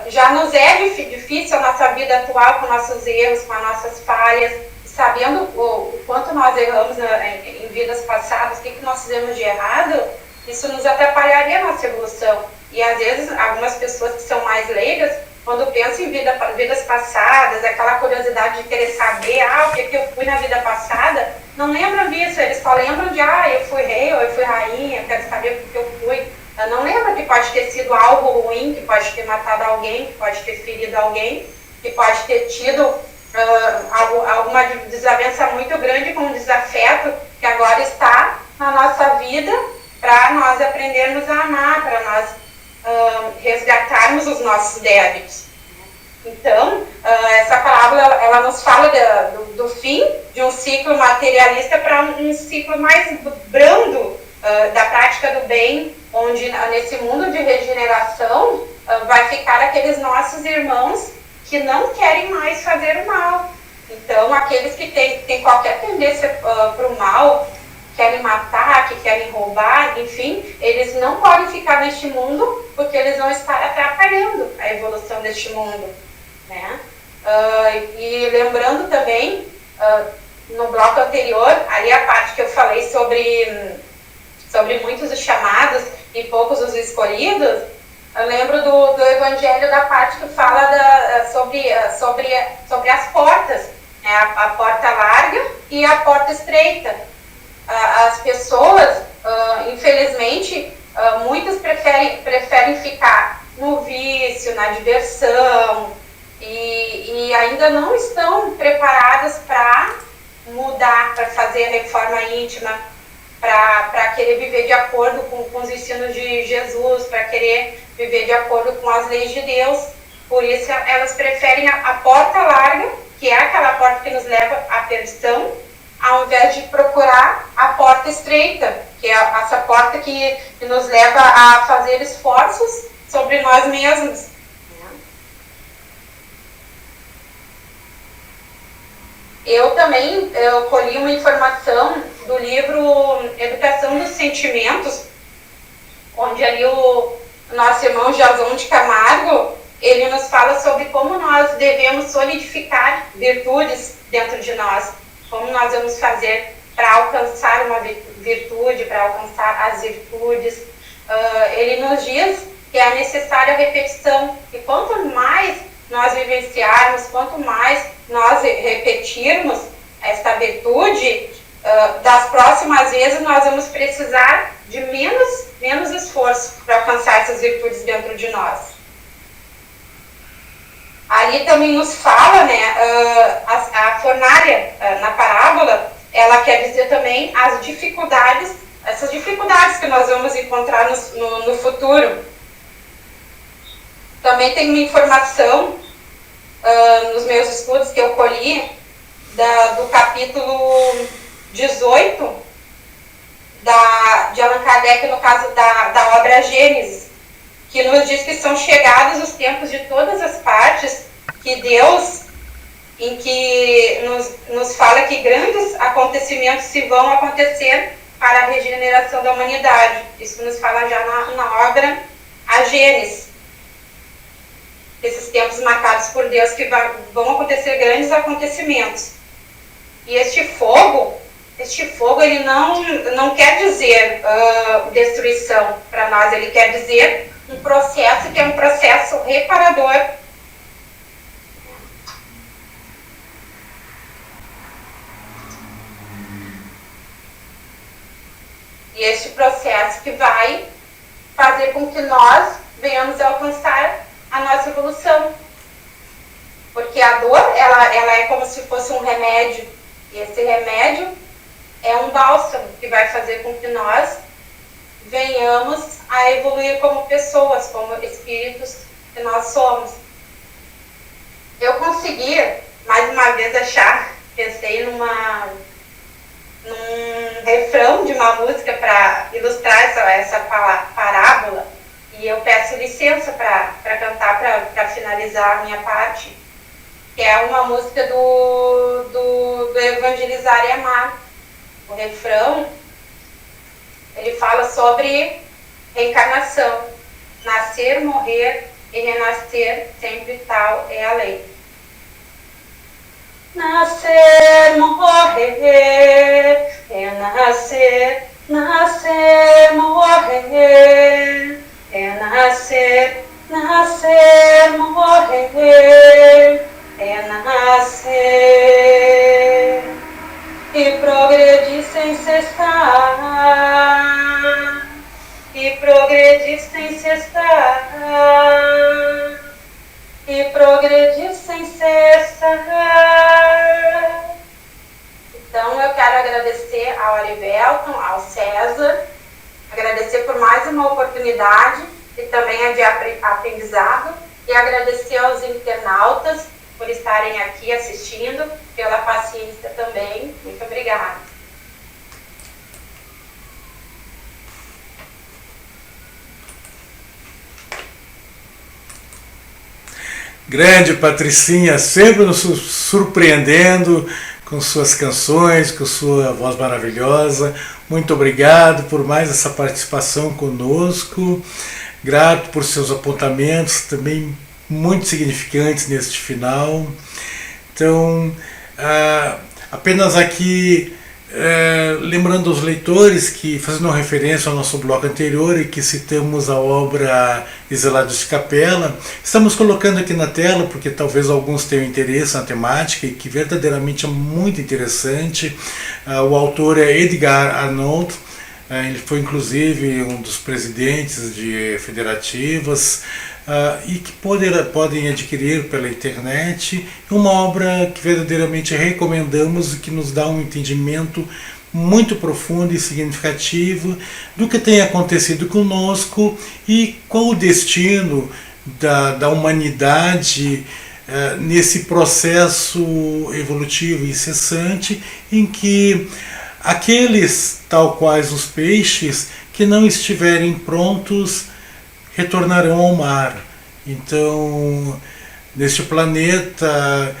já nos é difícil a nossa vida atual com nossos erros, com as nossas falhas, sabendo o quanto nós erramos em vidas passadas, o que nós fizemos de errado, isso nos atrapalharia a nossa evolução. E às vezes algumas pessoas que são mais leigas, quando pensam em vidas passadas, aquela curiosidade de querer saber o que eu fui na vida passada, não lembram disso, eles só lembram de eu fui rei ou eu fui rainha, eu quero saber o que eu fui. Não lembra que pode ter sido algo ruim, que pode ter matado alguém, que pode ter ferido alguém, que pode ter tido alguma desavença muito grande com um desafeto que agora está na nossa vida para nós aprendermos a amar, para nós resgatarmos os nossos débitos. Então, essa parábola ela nos fala do fim de um ciclo materialista para um ciclo mais brando da prática do bem, onde nesse mundo de regeneração vai ficar aqueles nossos irmãos que não querem mais fazer o mal. Então, aqueles que têm qualquer tendência para o mal, querem matar, que querem roubar, enfim, eles não podem ficar neste mundo porque eles vão estar atrapalhando a evolução deste mundo, né? E lembrando também, no bloco anterior, ali a parte que eu falei sobre muitos os chamados e poucos os escolhidos, eu lembro do evangelho da parte que fala sobre as portas, né? A porta larga e a porta estreita. As pessoas, infelizmente, muitas preferem ficar no vício, na diversão e ainda não estão preparadas para mudar, para fazer a reforma íntima, para querer viver de acordo com os ensinos de Jesus, para querer viver de acordo com as leis de Deus. Por isso elas preferem a porta larga, que é aquela porta que nos leva à perdição, ao invés de procurar a porta estreita, que é essa porta que nos leva a fazer esforços sobre nós mesmos. Eu também colhi uma informação do livro Educação dos Sentimentos, onde ali o nosso irmão Jason de Camargo, ele nos fala sobre como nós devemos solidificar virtudes dentro de nós, como nós vamos fazer para alcançar uma virtude, para alcançar as virtudes. Ele nos diz que é necessária a repetição, e quanto mais nós vivenciarmos, quanto mais nós repetirmos esta virtude, das próximas vezes nós vamos precisar de menos esforço para alcançar essas virtudes dentro de nós. Ali também nos fala, né, a fornalha na parábola, ela quer dizer também as dificuldades, essas dificuldades que nós vamos encontrar no futuro. Também tem uma informação nos meus estudos que eu colhi do capítulo 18 de Allan Kardec, no caso da obra Gênesis, que nos diz que são chegados os tempos de todas as partes, que Deus, em que nos fala que grandes acontecimentos se vão acontecer para a regeneração da humanidade. Isso nos fala já na obra A Gênesis. Esses tempos marcados por Deus, que vão acontecer grandes acontecimentos. E este fogo ele não quer dizer destruição para nós, ele quer dizer um processo que é um processo reparador. E este processo que vai fazer com que nós venhamos a alcançar a nossa evolução. Porque a dor, ela é como se fosse um remédio. E esse remédio é um bálsamo que vai fazer com que nós venhamos a evoluir como pessoas, como espíritos que nós somos. Eu consegui, mais uma vez, pensei num refrão de uma música para ilustrar essa parábola, e eu peço licença para cantar, para finalizar a minha parte, que é uma música do Evangelizar e Amar. O refrão, ele fala sobre reencarnação, nascer, morrer e renascer, sempre tal é a lei. Nascer, morrer, renascer, nascer, morrer, renascer, nascer, morrer, renascer, e progredir sem cessar, e progredir sem cessar, e progredir sem cessar. Então eu quero agradecer ao Arivelton, ao César, agradecer por mais uma oportunidade e também a de aprendizado, e agradecer aos internautas por estarem aqui assistindo, pela paciência também. Muito obrigada. Grande Patricinha, sempre nos surpreendendo com suas canções, com sua voz maravilhosa. Muito obrigado por mais essa participação conosco. Grato por seus apontamentos, também muito significantes neste final. Então, apenas aqui lembrando aos leitores que, fazendo referência ao nosso bloco anterior e que citamos a obra Exilados de Capela, estamos colocando aqui na tela porque talvez alguns tenham interesse na temática e que verdadeiramente é muito interessante. O autor é Edgar Arnold. Ele foi inclusive um dos presidentes de federativas e que podem adquirir pela internet. Uma obra que verdadeiramente recomendamos e que nos dá um entendimento muito profundo e significativo do que tem acontecido conosco e qual o destino da humanidade nesse processo evolutivo incessante em que aqueles, tal quais os peixes, que não estiverem prontos, retornarão ao mar. Então, neste planeta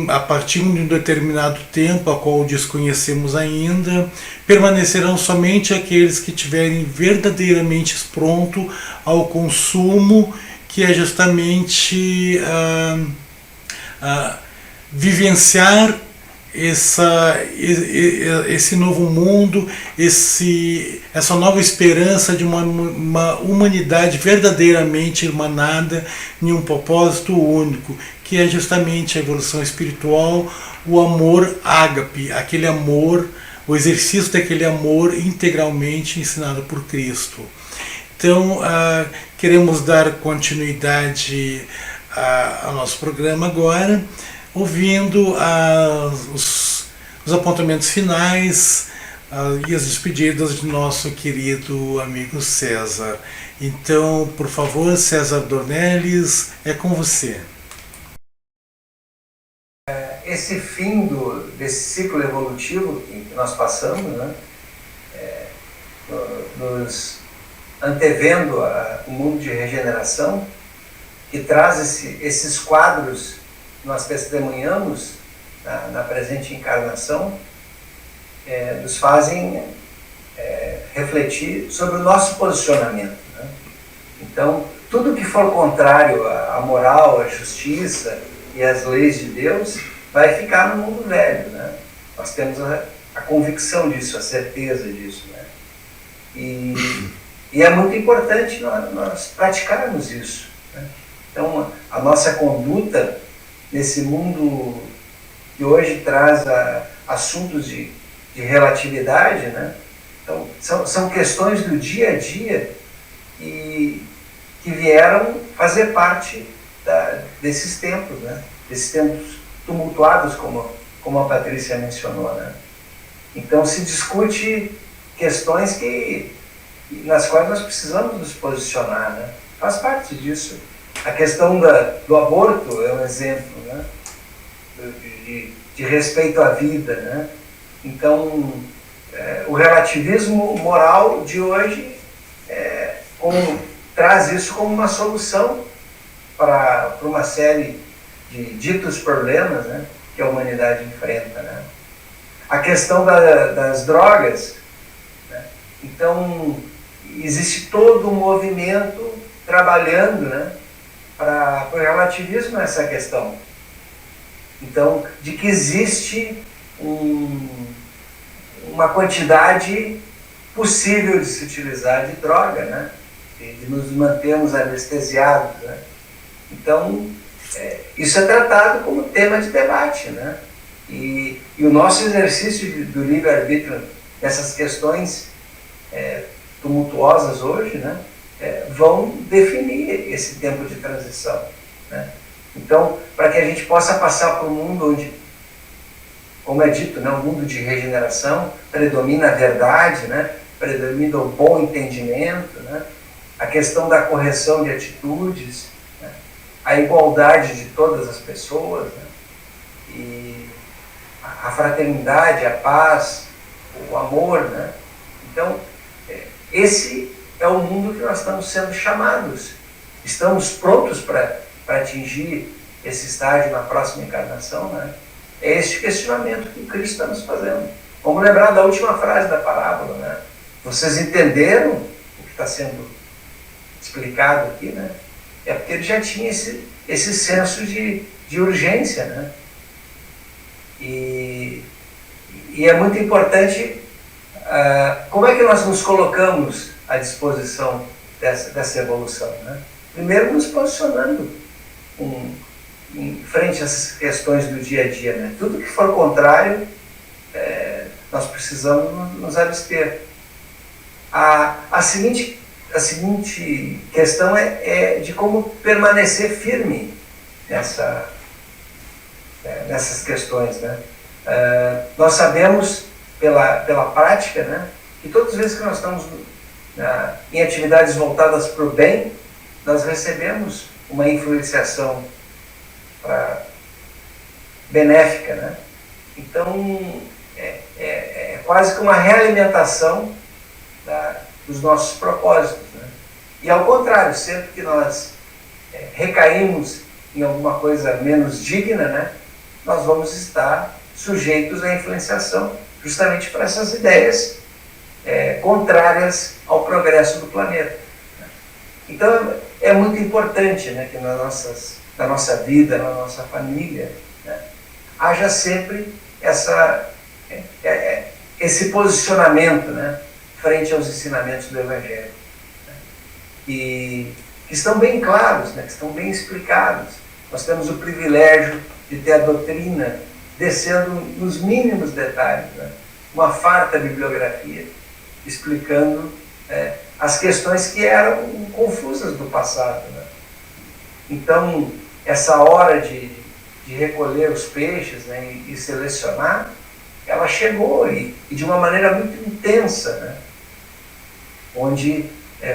a partir de um determinado tempo, a qual desconhecemos ainda, permanecerão somente aqueles que tiverem verdadeiramente pronto ao consumo, que é justamente vivenciar esse novo mundo, essa nova esperança de uma humanidade verdadeiramente irmanada em um propósito único, que é justamente a evolução espiritual, o amor ágape, aquele amor, o exercício daquele amor integralmente ensinado por Cristo. Então, queremos dar continuidade ao nosso programa agora, ouvindo os apontamentos finais e as despedidas de nosso querido amigo César. Então, por favor, César Dornelles, é com você. Esse fim desse ciclo evolutivo que nós passamos, né, nos antevendo o mundo de regeneração, que traz esses quadros que nós testemunhamos na presente encarnação, nos fazem refletir sobre o nosso posicionamento, né? Então, tudo que for contrário à moral, à justiça e às leis de Deus vai ficar no mundo velho, né? Nós temos a convicção disso, a certeza disso, né? E é muito importante nós praticarmos isso, né? Então, a nossa conduta nesse mundo que hoje traz assuntos de relatividade, né? Então, são questões do dia a dia que vieram fazer parte desses tempos, né? Desses tempos tumultuados, como a Patrícia mencionou, né? Então, se discute questões nas quais nós precisamos nos posicionar, né? Faz parte disso. A questão do aborto é um exemplo, né? De respeito à vida, né? Então, o relativismo moral de hoje traz isso como uma solução para uma série de ditos problemas, né, que a humanidade enfrenta, né? A questão das drogas, né? Então, existe todo um movimento trabalhando, né, para o relativismo nessa questão. Então, de que existe uma quantidade possível de se utilizar de droga, né? De nos mantermos anestesiados, né? Então, isso é tratado como tema de debate, né? E o nosso exercício do livre-arbítrio nessas questões tumultuosas hoje, né, vão definir esse tempo de transição, né? Então, para que a gente possa passar para um mundo onde, como é dito, né, um mundo de regeneração, predomina a verdade, né, predomina o bom entendimento, né, a questão da correção de atitudes, né, a igualdade de todas as pessoas, né, e a fraternidade, a paz, o amor, né? Então, esse é o mundo que nós estamos sendo chamados. Estamos prontos para atingir esse estágio na próxima encarnação, né? É esse questionamento que Cristo está nos fazendo. Vamos lembrar da última frase da parábola, né? Vocês entenderam o que está sendo explicado aqui, né? É porque ele já tinha esse senso de urgência, né? E é muito importante como é que nós nos colocamos à disposição dessa evolução, né? Primeiro, nos posicionando em frente a essas questões do dia a dia, né? Tudo que for contrário, nós precisamos nos abster. A seguinte questão é de como permanecer firme nessas questões, né? Nós sabemos pela prática, né, que todas as vezes que nós estamos em atividades voltadas para o bem, nós recebemos uma influenciação benéfica, né? Então, é quase que uma realimentação dos nossos propósitos, né? E ao contrário, sempre que nós recaímos em alguma coisa menos digna, né, nós vamos estar sujeitos à influenciação, justamente para essas ideias contrárias ao progresso do planeta. Então é muito importante, né, que na nossa vida, na nossa família, né, haja sempre esse posicionamento, né, frente aos ensinamentos do Evangelho, né, que estão bem claros, né, que estão bem explicados. Nós temos o privilégio de ter a doutrina descendo nos mínimos detalhes, né, uma farta bibliografia explicando as questões que eram confusas do passado, né? Então, essa hora de recolher os peixes, né, e selecionar, ela chegou e de uma maneira muito intensa, né, onde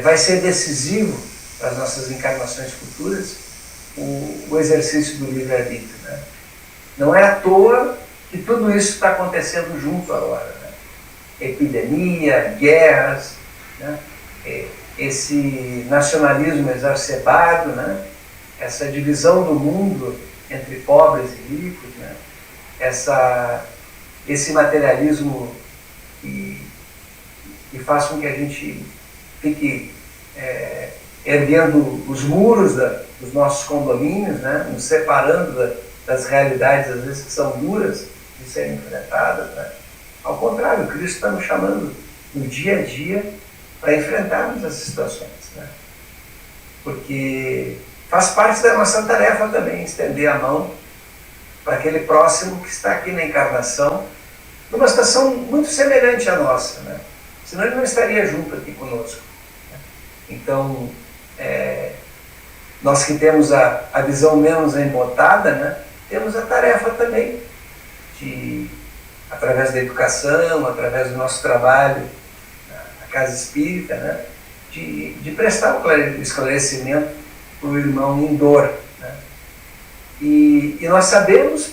vai ser decisivo para as nossas encarnações futuras o exercício do livre-arbítrio, né? Não é à toa que tudo isso está acontecendo junto agora, né? Epidemia, guerras, né? Esse nacionalismo exacerbado, né? Essa divisão do mundo entre pobres e ricos, né? Esse materialismo que faz com que a gente fique erguendo os muros dos nossos condomínios, né? Nos separando das realidades, às vezes, que são duras de serem enfrentadas, né? Ao contrário, Cristo está nos chamando no dia a dia para enfrentarmos essas situações, né? Porque faz parte da nossa tarefa também estender a mão para aquele próximo que está aqui na encarnação, numa situação muito semelhante à nossa, né? Senão ele não estaria junto aqui conosco, né? Então, nós que temos a visão menos embotada, né, temos a tarefa também de, através da educação, através do nosso trabalho na Casa Espírita, né, de prestar o esclarecimento para o irmão em dor, né? E nós sabemos,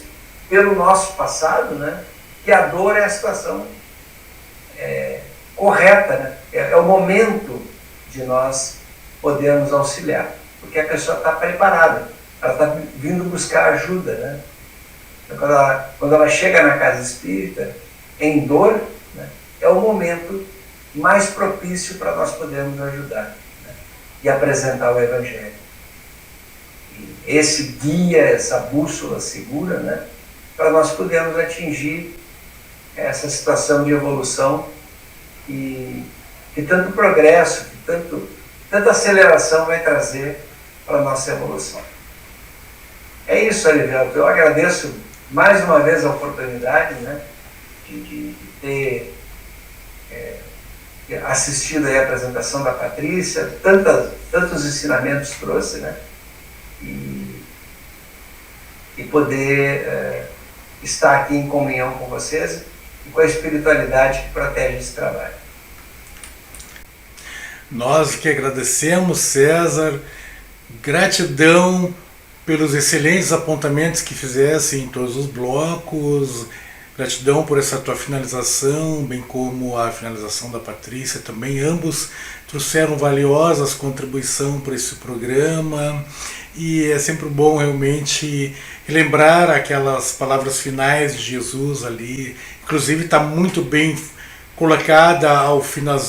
pelo nosso passado, né, que a dor é a situação correta, né? É o momento de nós podermos auxiliar, porque a pessoa está preparada, ela está vindo buscar ajuda, né? Então, quando ela chega na Casa Espírita em dor, né, é o momento mais propício para nós podermos ajudar, né, e apresentar o Evangelho. E esse guia, essa bússola segura, né, para nós podermos atingir essa situação de evolução que tanto progresso, que tanta aceleração vai trazer para a nossa evolução. É isso, Arivelto. Eu agradeço mais uma vez a oportunidade, né, de ter assistido aí a apresentação da Patrícia, tantos ensinamentos trouxe, né, e poder estar aqui em comunhão com vocês e com a espiritualidade que protege esse trabalho. Nós que agradecemos, César, gratidão pelos excelentes apontamentos que fizesse em todos os blocos, gratidão por essa tua finalização, bem como a finalização da Patrícia também. Ambos trouxeram valiosas contribuições para esse programa e é sempre bom realmente lembrar aquelas palavras finais de Jesus ali. Inclusive está muito bem colocada ao final,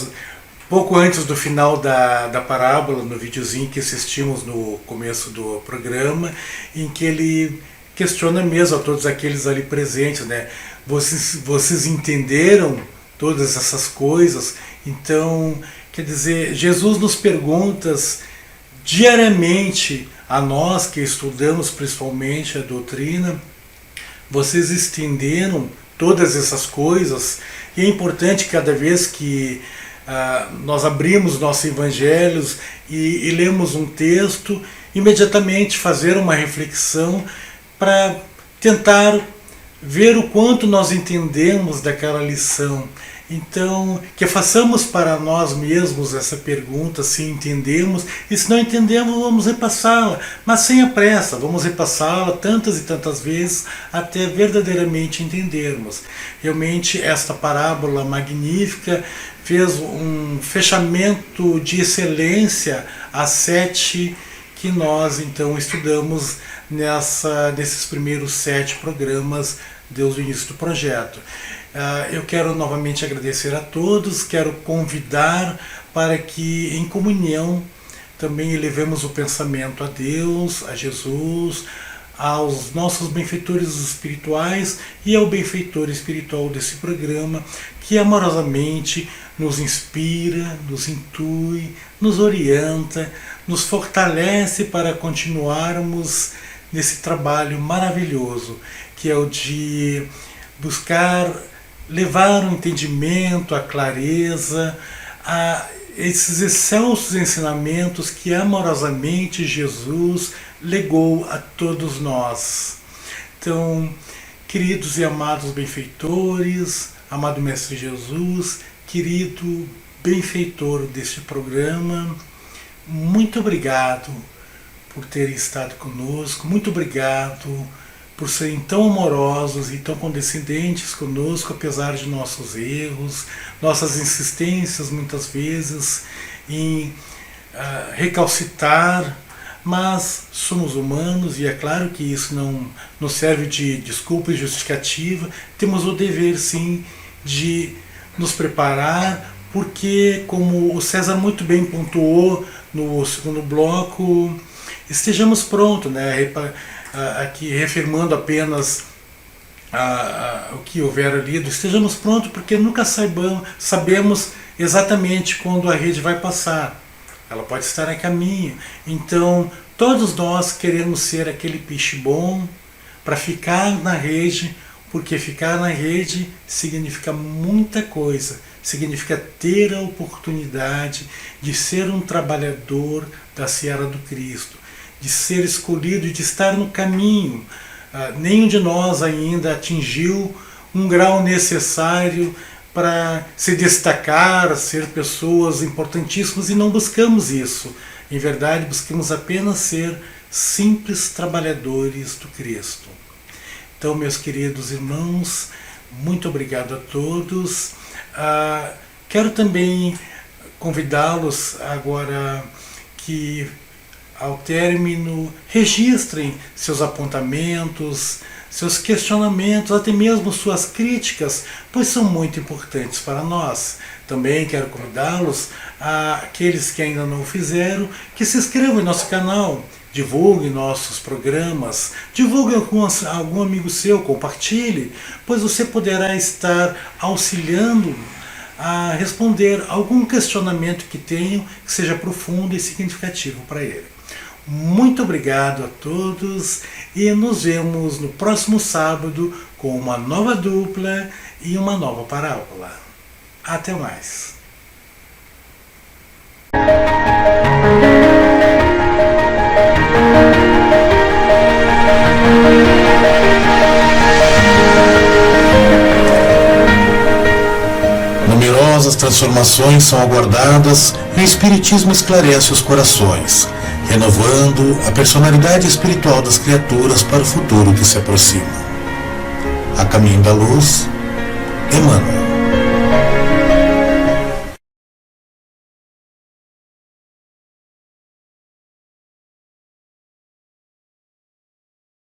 pouco antes do final da parábola, no videozinho que assistimos no começo do programa, em que ele questiona mesmo a todos aqueles ali presentes, né? Vocês entenderam todas essas coisas? Então, quer dizer, Jesus nos pergunta diariamente a nós que estudamos principalmente a doutrina: vocês entenderam todas essas coisas? E é importante cada vez que nós abrimos nossos evangelhos e lemos um texto, imediatamente fazer uma reflexão para tentar ver o quanto nós entendemos daquela lição. Então, que façamos para nós mesmos essa pergunta, se entendemos, e se não entendemos, vamos repassá-la, mas sem a pressa, vamos repassá-la tantas e tantas vezes até verdadeiramente entendermos. Realmente, esta parábola magnífica fez um fechamento de excelência às 7 que nós então estudamos nesses primeiros 7 programas desde o início do projeto. Eu quero novamente agradecer a todos, quero convidar para que em comunhão também elevemos o pensamento a Deus, a Jesus, aos nossos benfeitores espirituais e ao benfeitor espiritual desse programa, que amorosamente nos inspira, nos intui, nos orienta, nos fortalece para continuarmos nesse trabalho maravilhoso, que é o de buscar levar o entendimento, a clareza, a esses excelsos ensinamentos que amorosamente Jesus legou a todos nós. Então, queridos e amados benfeitores, amado Mestre Jesus, querido benfeitor deste programa, muito obrigado por terem estado conosco, muito obrigado por serem tão amorosos e tão condescendentes conosco, apesar de nossos erros, nossas insistências muitas vezes em recalcitar, mas somos humanos e é claro que isso não nos serve de desculpa e justificativa. Temos o dever sim de nos preparar, porque como o César muito bem pontuou no segundo bloco, estejamos prontos, né? Aqui reafirmando apenas o que houver lido, estejamos prontos, porque nunca sabemos exatamente quando a rede vai passar. Ela pode estar a caminho. Então, todos nós queremos ser aquele peixe bom para ficar na rede, porque ficar na rede significa muita coisa. Significa ter a oportunidade de ser um trabalhador da seara do Cristo, de ser escolhido e de estar no caminho. Nenhum de nós ainda atingiu um grau necessário para se destacar, ser pessoas importantíssimas, e não buscamos isso. Em verdade, buscamos apenas ser simples trabalhadores do Cristo. Então, meus queridos irmãos, muito obrigado a todos. Quero também convidá-los agora que, ao término, registrem seus apontamentos, seus questionamentos, até mesmo suas críticas, pois são muito importantes para nós. Também quero convidá-los, aqueles que ainda não o fizeram, que se inscrevam em nosso canal, divulguem nossos programas, divulgue algum amigo seu, compartilhe, pois você poderá estar auxiliando a responder algum questionamento que tenham, que seja profundo e significativo para ele. Muito obrigado a todos e nos vemos no próximo sábado com uma nova dupla e uma nova parábola. Até mais. Numerosas transformações são aguardadas e o Espiritismo esclarece os corações, renovando a personalidade espiritual das criaturas para o futuro que se aproxima. A caminho da luz, Emmanuel.